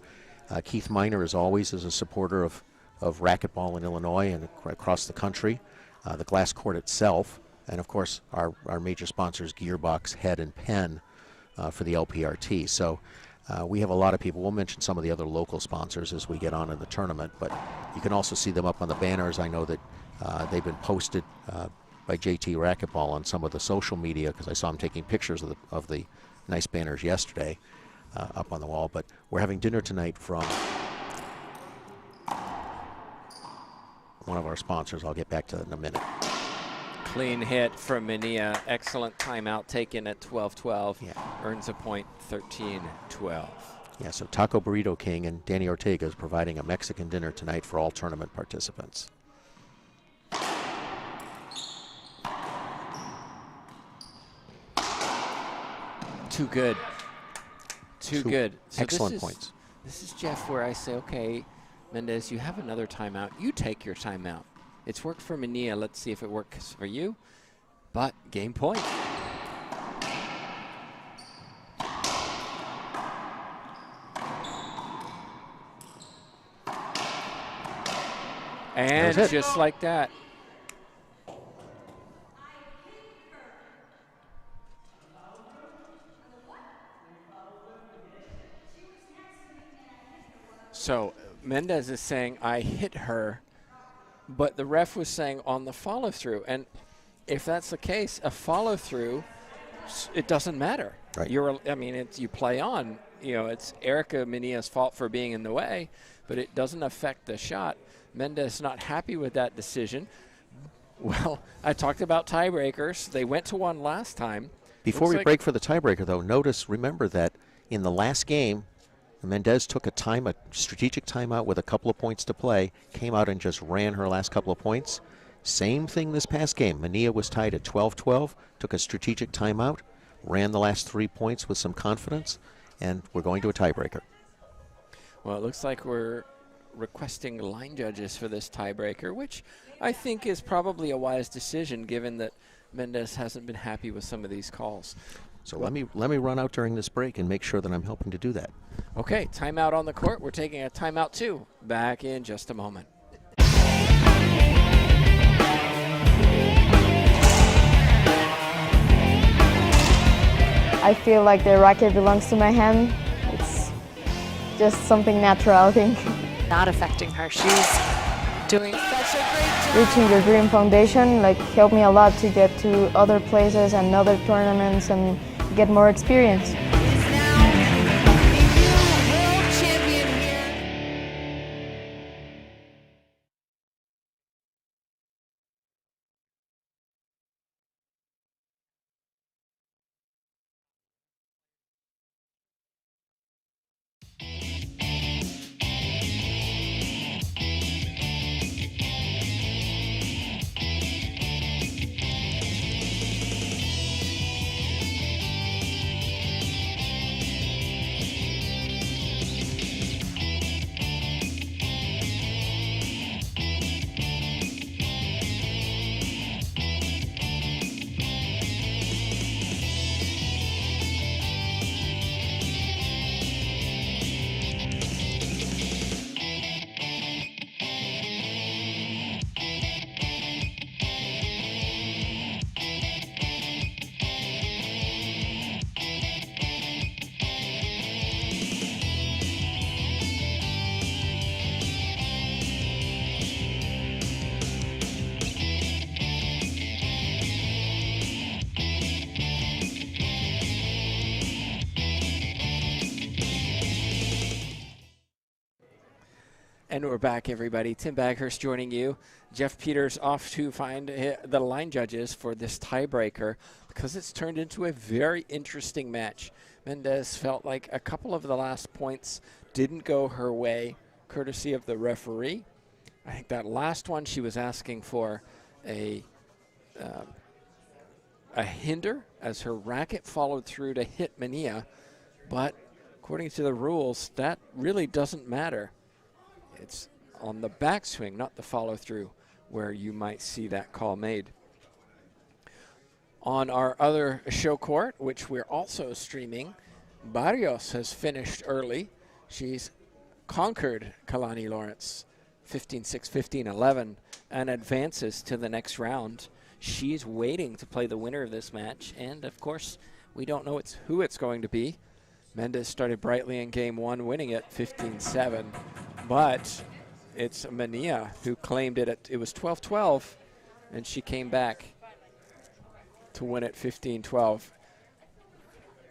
Keith Miner, as always, is a supporter of racquetball in Illinois and across the country. The glass court itself, and of course our major sponsors, Gearbox, Head, and Penn for the LPRT. So we have a lot of people. We'll mention some of the other local sponsors as we get on in the tournament, but you can also see them up on the banners. I know that they've been posted by JT Racquetball on some of the social media because I saw him taking pictures of the nice banners yesterday up on the wall. But we're having dinner tonight from one of our sponsors. I'll get back to that in a minute. Clean hit from Mania. Excellent timeout taken at 12-12. Yeah. Earns a point, 13-12. Yeah, so Taco Burrito King and Danny Ortega is providing a Mexican dinner tonight for all tournament participants. Too good. Too good. So excellent points. This is, Jeff, where I say, okay, Mendez, you have another timeout. You take your timeout. It's worked for Mania. Let's see if it works for you. But game point. And just like that. So Mendez is saying, I hit her, but the ref was saying on the follow-through. And if that's the case, a follow-through, it doesn't matter. Right. You play on. You know, it's Erica Mania's fault for being in the way, but it doesn't affect the shot. Mendez not happy with that decision. Well, I talked about tiebreakers. They went to one last time. Before we break for the tiebreaker, though, remember that in the last game, Mendez took a strategic timeout with a couple of points to play, came out and just ran her last couple of points. Same thing this past game. Mania was tied at 12-12, took a strategic timeout, ran the last 3 points with some confidence, and we're going to a tiebreaker. Well, it looks like we're requesting line judges for this tiebreaker, which I think is probably a wise decision given that Mendez hasn't been happy with some of these calls. So let me run out during this break and make sure that I'm helping to do that. Okay, timeout on the court. We're taking a timeout too. Back in just a moment. I feel like the racket belongs to my hand. It's just something natural, I think. Not affecting her. She's doing such a great job. Reaching the Dream Foundation helped me a lot to get to other places and other tournaments and get more experience. Is now a new world champion here. And we're back, everybody. Tim Baghurst joining you. Jeff Peters off to find the line judges for this tiebreaker because it's turned into a very interesting match. Mendez felt like a couple of the last points didn't go her way, courtesy of the referee. I think that last one she was asking for a hinder as her racket followed through to hit Mania, but according to the rules, that really doesn't matter. It's on the backswing, not the follow-through, where you might see that call made. On our other show court, which we're also streaming, Barrios has finished early. She's conquered Kalani Lawrence 15-6, 15-11, and advances to the next round. She's waiting to play the winner of this match, and of course, we don't know who it's going to be. Mendez started brightly in game one, winning it 15-7, but it's Mania who claimed it. It was 12-12, and she came back to win it 15-12.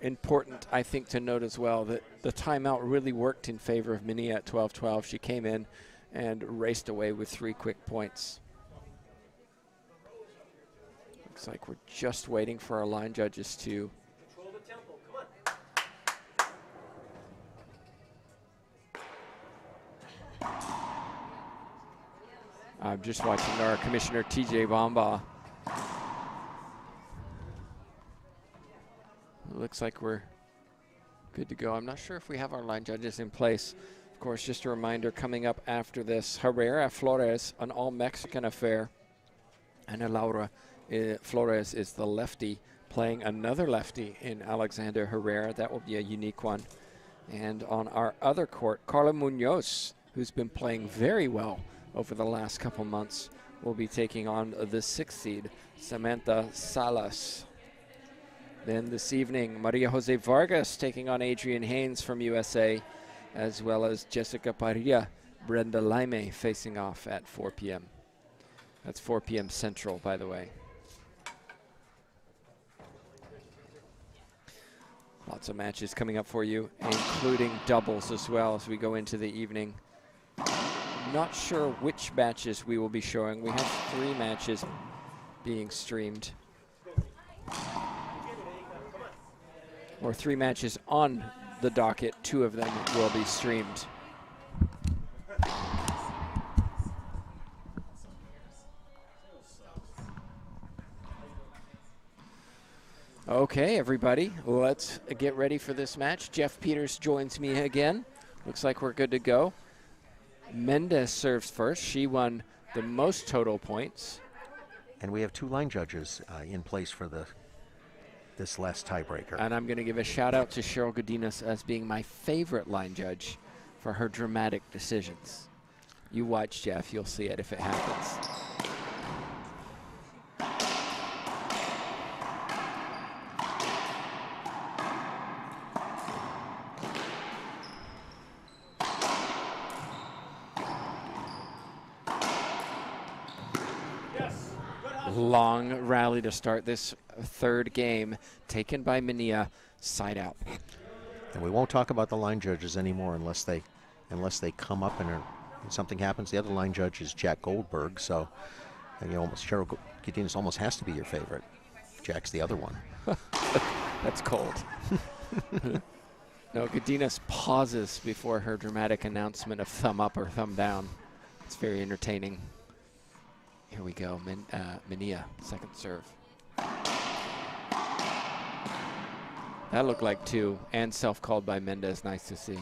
Important, I think, to note as well that the timeout really worked in favor of Mania at 12-12. She came in and raced away with 3 quick points. Looks like we're just waiting for our line judges to Control the tempo. Come on. I'm just watching our commissioner, TJ Bamba. Looks like we're good to go. I'm not sure if we have our line judges in place. Of course, just a reminder, coming up after this, Herrera Flores, an all-Mexican affair. Ana Laura Flores is the lefty, playing another lefty in Alexander Herrera. That will be a unique one. And on our other court, Carla Munoz, who's been playing very well over the last couple months, will be taking on the 6th seed, Samantha Salas. Then this evening, Maria Jose Vargas taking on Adrian Haynes from USA, as well as Jessica Parilla, Brenda Laime facing off at 4 p.m. That's 4 p.m. Central, by the way. Lots of matches coming up for you, including doubles as well as we go into the evening. Not sure which matches we will be showing. We have 3 matches being streamed. Or 3 matches on the docket. 2 of them will be streamed. Okay, everybody, let's get ready for this match. Jeff Peters joins me again. Looks like we're good to go. Mendez serves first. She won the most total points. And we have 2 line judges in place for this last tiebreaker. And I'm going to give a shout out to Cheryl Godinez as being my favorite line judge for her dramatic decisions. You watch, Jeff, you'll see it if it happens. Long rally to start this 3rd game, taken by Mania, side out. And we won't talk about the line judges anymore unless they come up and something happens. The other line judge is Jack Goldberg, so Cheryl Godinez almost has to be your favorite. Jack's the other one. That's cold. No, Godinez pauses before her dramatic announcement of thumb up or thumb down. It's very entertaining. Here we go, Mania, 2nd serve. That looked like 2, and self-called by Mendez. Nice to see.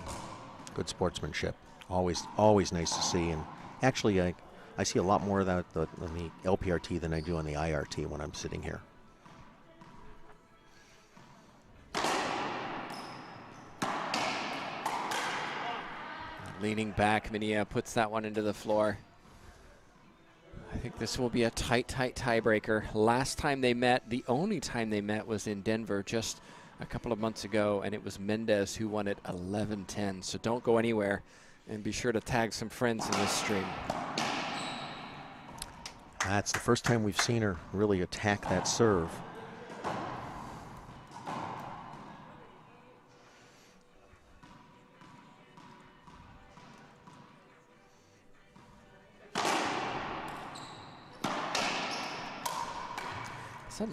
Good sportsmanship. Always nice to see. And actually, I see a lot more of that on the LPRT than I do on the IRT when I'm sitting here. Leaning back, Mania puts that one into the floor. I think this will be a tight tiebreaker. Last time they met, the only time they met was in Denver just a couple of months ago, and it was Mendez who won it 11-10. So don't go anywhere, and be sure to tag some friends in this stream. That's the first time we've seen her really attack that serve.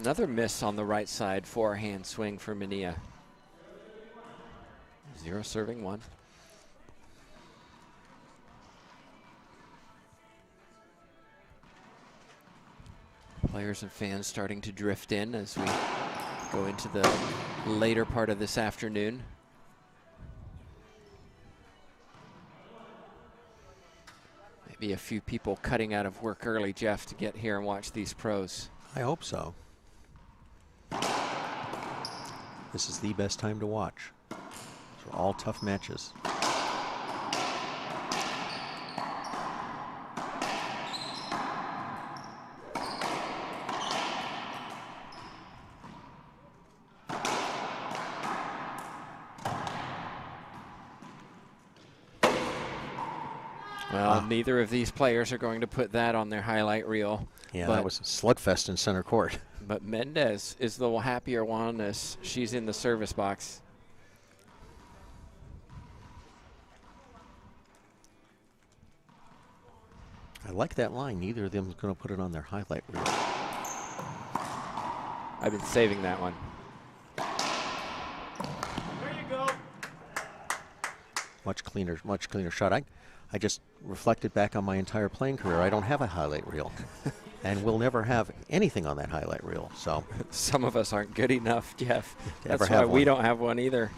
Another miss on the right side, 4-hand swing for Mania. 0 serving 1. Players and fans starting to drift in as we go into the later part of this afternoon. Might be a few people cutting out of work early, Jeff, to get here and watch these pros. I hope so. This is the best time to watch. These are all tough matches. Well, neither of these players are going to put that on their highlight reel. Yeah, that was a slugfest in center court. But Mendez is the happier one as she's in the service box. I like that line. Neither of them is going to put it on their highlight reel. I've been saving that one. There you go. Much cleaner shot. I just reflected back on my entire playing career. I don't have a highlight reel. And we'll never have anything on that highlight reel. So some of us aren't good enough, Jeff. That's why we don't have one either.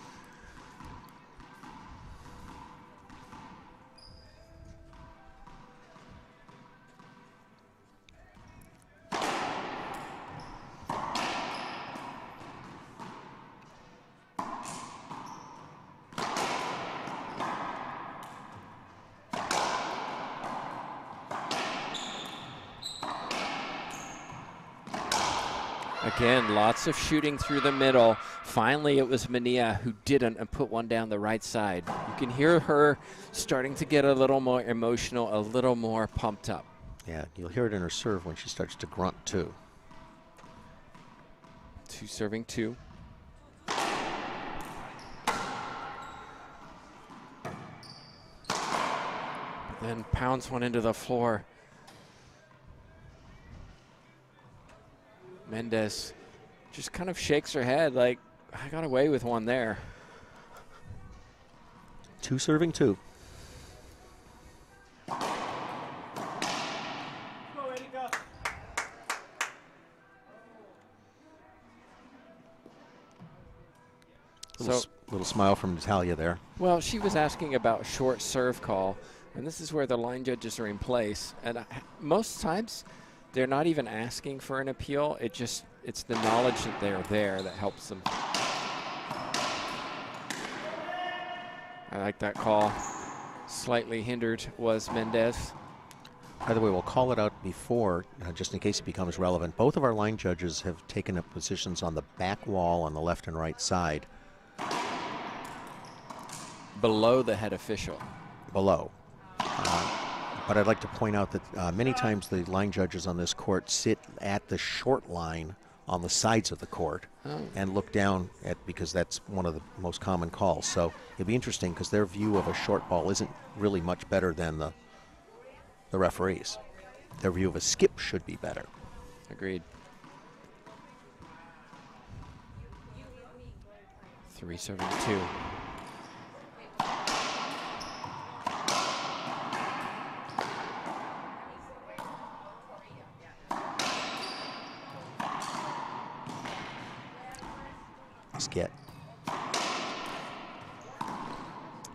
Again, lots of shooting through the middle. Finally, it was Mania who didn't and put one down the right side. You can hear her starting to get a little more emotional, a little more pumped up. yeah, you'll hear it in her serve when she starts to grunt too. 2 serving 2. Then pounds one into the floor. Mendez just kind of shakes her head like, I got away with one there. 2 serving 2. Go, Erika. Little smile from Natalia there. Well, she was asking about short serve call, and this is where the line judges are in place. And most times, they're not even asking for an appeal. It's the knowledge that they're there that helps them. I like that call. Slightly hindered was Mendez. By the way, we'll call it out before, just in case it becomes relevant. Both of our line judges have taken up positions on the back wall on the left and right side. Below the head official. Below. But I'd like to point out that many times the line judges on this court sit at the short line on the sides of the court and look down at, because that's one of the most common calls. So it'll be interesting because their view of a short ball isn't really much better than the referees. Their view of a skip should be better. Agreed. 3 serving 2. Get.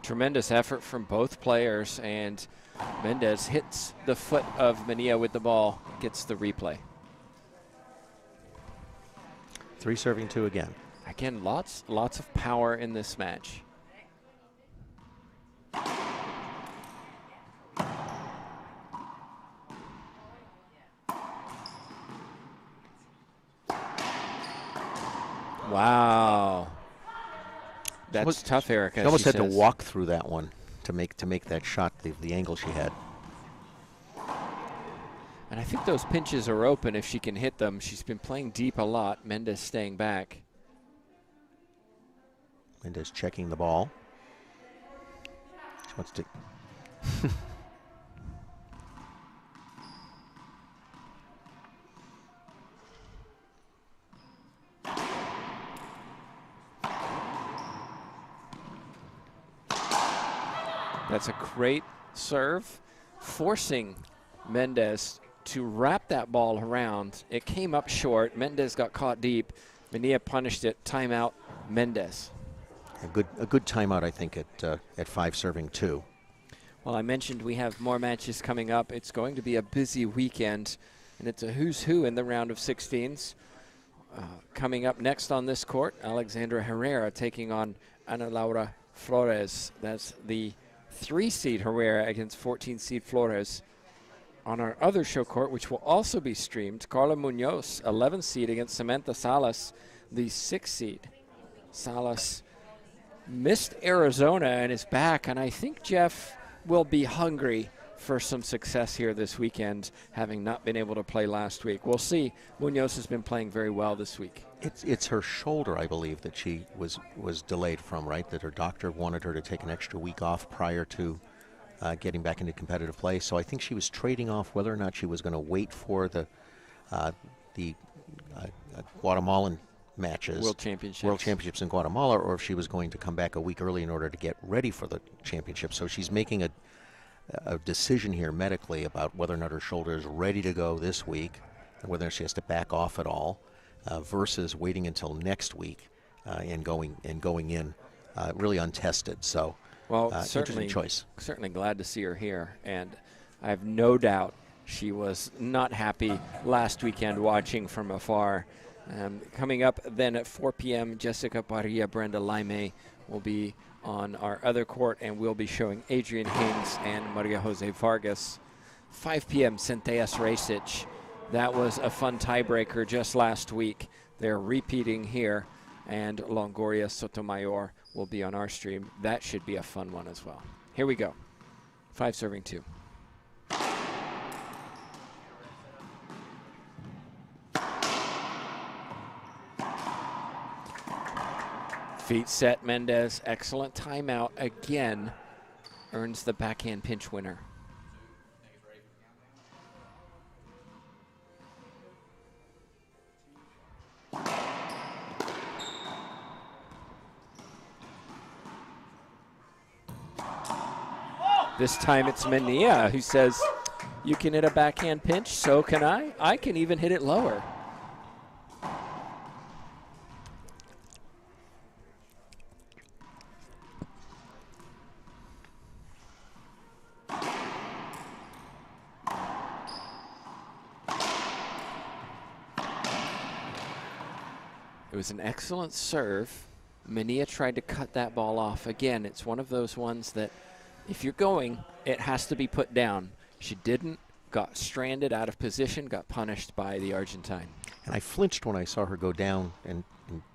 Tremendous effort from both players, and Mendez hits the foot of Mania with the ball, gets the replay. 3 serving 2 again. Again, lots of power in this match. Wow. That's tough, Erica. She almost had to walk through that one to make that shot, the angle she had. And I think those pinches are open if she can hit them. She's been playing deep a lot. Mendez staying back. Mendez checking the ball. She wants to. That's a great serve, forcing Mendez to wrap that ball around. It came up short. Mendez got caught deep. Mania punished it. Timeout, Mendez. A good timeout, I think, at 5 serving 2. Well, I mentioned we have more matches coming up. It's going to be a busy weekend, and it's a who's who in the round of 16s. Coming up next on this court, Alexandra Herrera taking on Ana Laura Flores. That's the 3-seed Herrera against 14-seed Flores. On our other show court, which will also be streamed, Carla Munoz, 11-seed against Samantha Salas, the 6-seed. Salas missed Arizona and is back, and I think Jeff will be hungry for some success here this weekend, having not been able to play last week. We'll see. Munoz has been playing very well this week. It's her shoulder, I believe, that she was delayed from, right? That her doctor wanted her to take an extra week off prior to getting back into competitive play. So I think she was trading off whether or not she was going to wait for the Guatemalan matches, World Championships in Guatemala, or if she was going to come back a week early in order to get ready for the championship. So she's making a decision here medically about whether or not her shoulder is ready to go this week and whether she has to back off at all versus waiting until next week and going in really untested. So certainly, choice. Certainly glad to see her here, and I have no doubt she was not happy last weekend watching from afar. Coming up then at 4 p.m., Jessica Parilla, Brenda Laime will be on our other court, and we'll be showing Adrian Haynes and Maria Jose Vargas. 5 p.m., Centellas Racich. That was a fun tiebreaker just last week. They're repeating here, and Longoria Sotomayor will be on our stream. That should be a fun one as well. Here we go. 5 serving 2. Feet set, Mendez. Excellent timeout again. Earns the backhand pinch winner. This time it's Mania who says, you can hit a backhand pinch, so can I. I can even hit it lower. It was an excellent serve. Mania tried to cut that ball off. Again, it's one of those ones that if you're going, it has to be put down. She didn't, got stranded out of position, got punished by the Argentine. And I flinched when I saw her go down and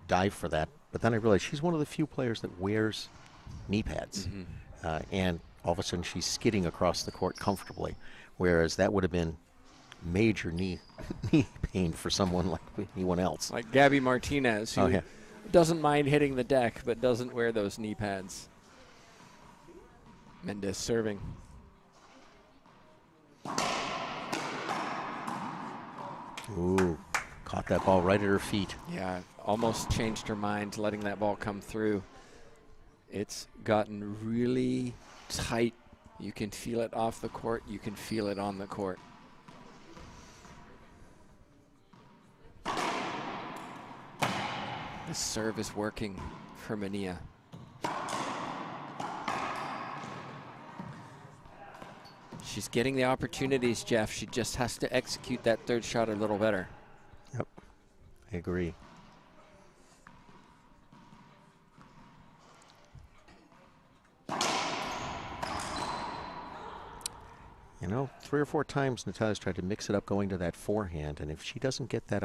dive for that. But then I realized she's one of the few players that wears knee pads. And all of a sudden she's skidding across the court comfortably, whereas that would have been major knee pain for someone like anyone else. Like Gabby Martinez, who doesn't mind hitting the deck, but doesn't wear those knee pads. Mendez serving. Ooh, caught that ball right at her feet. Yeah, almost changed her mind letting that ball come through. It's gotten really tight. You can feel it off the court. You can feel it on the court. The serve is working for Mania. She's getting the opportunities, Jeff. She just has to execute that third shot a little better. Yep, I agree. You know, 3 or 4 times Natalia's tried to mix it up going to that forehand, and if she doesn't get that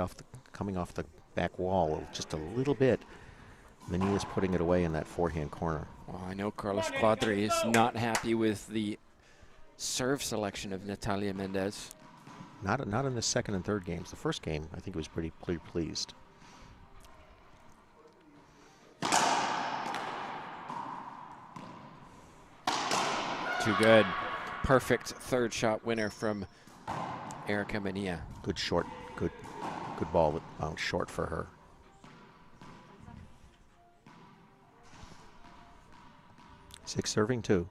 coming off the back wall just a little bit, Mania's putting it away in that forehand corner. Well, I know Carlos Quadri is not happy with the serve selection of Natalia Mendez. Not in the second and third games. The first game, I think he was pretty pleased. Too good. Perfect third shot winner from Erica Mania. Good short, good ball with bounced short for her. Six serving 2.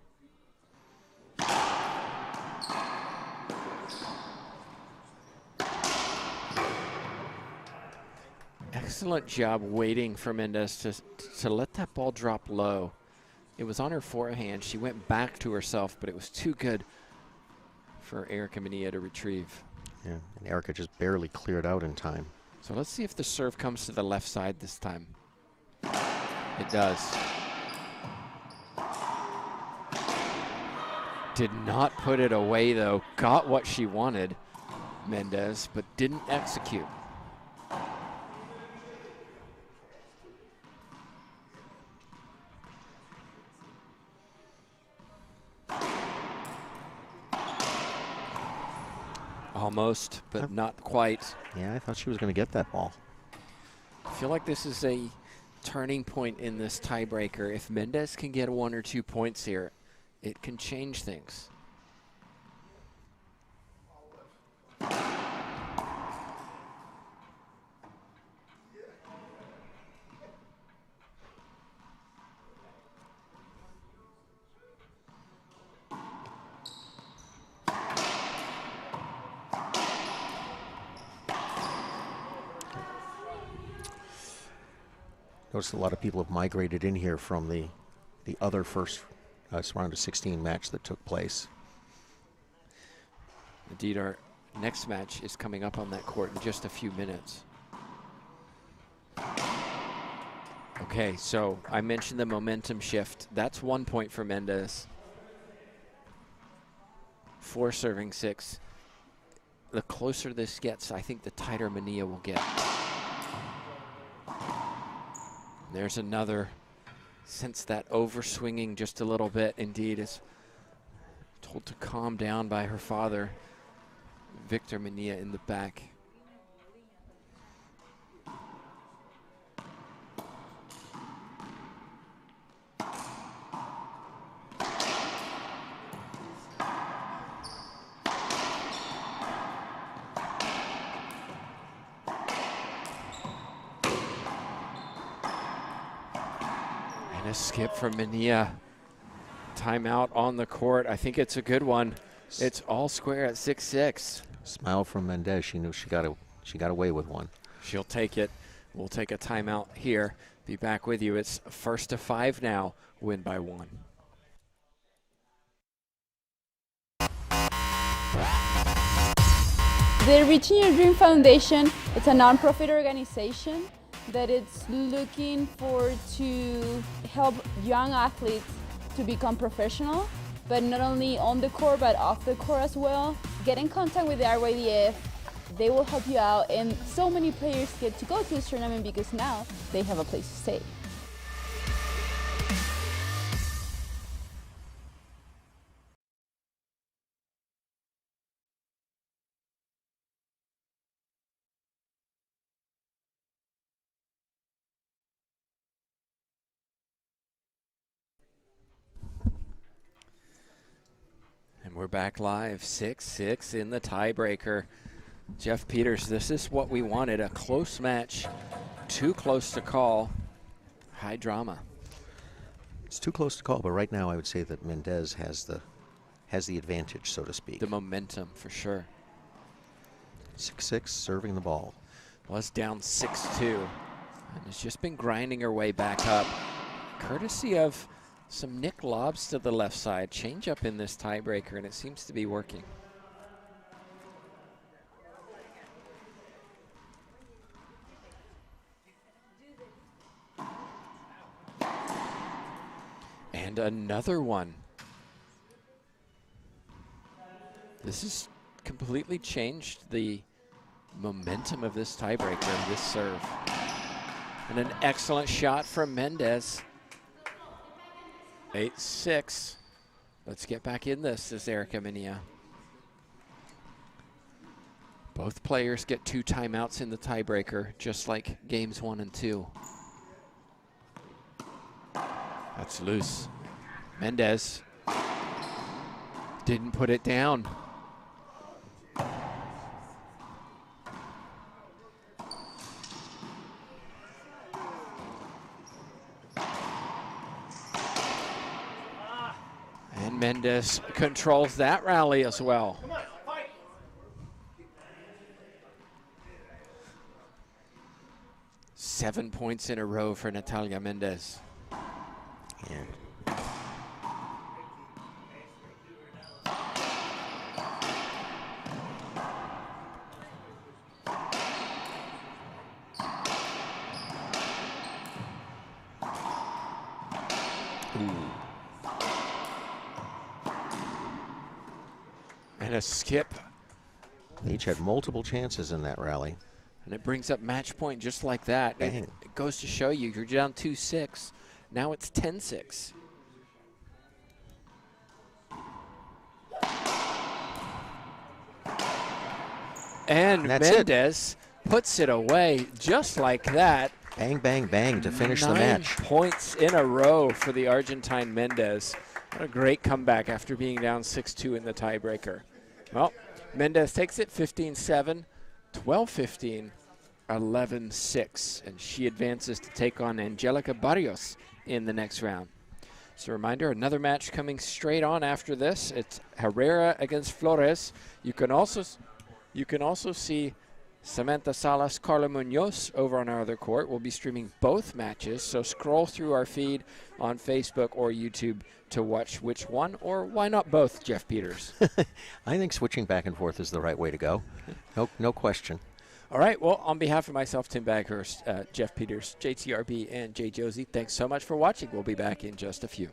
Excellent job waiting for Mendez to let that ball drop low. It was on her forehand. She went back to herself, but it was too good for Erica Mania to retrieve. Yeah, and Erica just barely cleared out in time. So let's see if the serve comes to the left side this time. It does. Did not put it away, though. Got what she wanted, Mendez, but didn't execute. Almost, but not quite. Yeah, I thought she was going to get that ball. I feel like this is a turning point in this tiebreaker. If Mendez can get 1 or 2 points here, it can change things. Notice a lot of people have migrated in here from the other first round of 16 match that took place. Indeed, our next match is coming up on that court in just a few minutes. Okay, so I mentioned the momentum shift. That's 1 point for Mendez. 4 serving 6. The closer this gets, I think the tighter Mania will get. There's another. Sense that overswinging just a little bit. Indeed, is told to calm down by her father, Victor Mania, in the back. A skip from Mania. Timeout on the court. I think it's a good one. It's all square at 6-6. Smile from Mendez. She knew she got away with one. She'll take it. We'll take a timeout here. Be back with you. It's 1st to 5 now. Win by 1. The Reaching Your Dream Foundation, it's a non-profit organization that it's looking to help young athletes to become professional, but not only on the court, but off the court as well. Get in contact with the RYDF. They will help you out, and so many players get to go to this tournament because now they have a place to stay. And we're back live, 6-6 in the tiebreaker. Jeff Peters, this is what we wanted, a close match, too close to call, high drama. It's too close to call, but right now I would say that Mendez has the advantage, so to speak. The momentum, for sure. 6-6, serving the ball. Was down 6-2, and has just been grinding her way back up, courtesy of some nick lobs to the left side. Change up in this tiebreaker, and it seems to be working. And another one. This has completely changed the momentum of this tiebreaker, this serve. And an excellent shot from Mendez. 8-6. Let's get back in this, says Erica Mania. Both players get 2 timeouts in the tiebreaker, just like games 1 and 2. That's loose. Mendez didn't put it down. And Mendez controls that rally as well. 7 points in a row for Natalia Mendez. And And a skip. They each had multiple chances in that rally. And it brings up match point just like that. It goes to show you, you're down 2-6. Now it's 10-6. And Mendez puts it away just like that. Bang, bang, bang to finish the match. 9 points in a row for the Argentine Mendez. What a great comeback after being down 6-2 in the tiebreaker. Well, Mendez takes it 15-7, 12-15, 11-6. And she advances to take on Angelica Barrios in the next round. Just a reminder, another match coming straight on after this. It's Herrera against Flores. You can also see Samantha Salas, Carla Munoz over on our other court. We'll be streaming both matches, so scroll through our feed on Facebook or YouTube to watch which one, or why not both, Jeff Peters? I think switching back and forth is the right way to go. No question. All right, well, on behalf of myself, Tim Baghurst, Jeff Peters, JTRB, and Jay Josie, thanks so much for watching. We'll be back in just a few.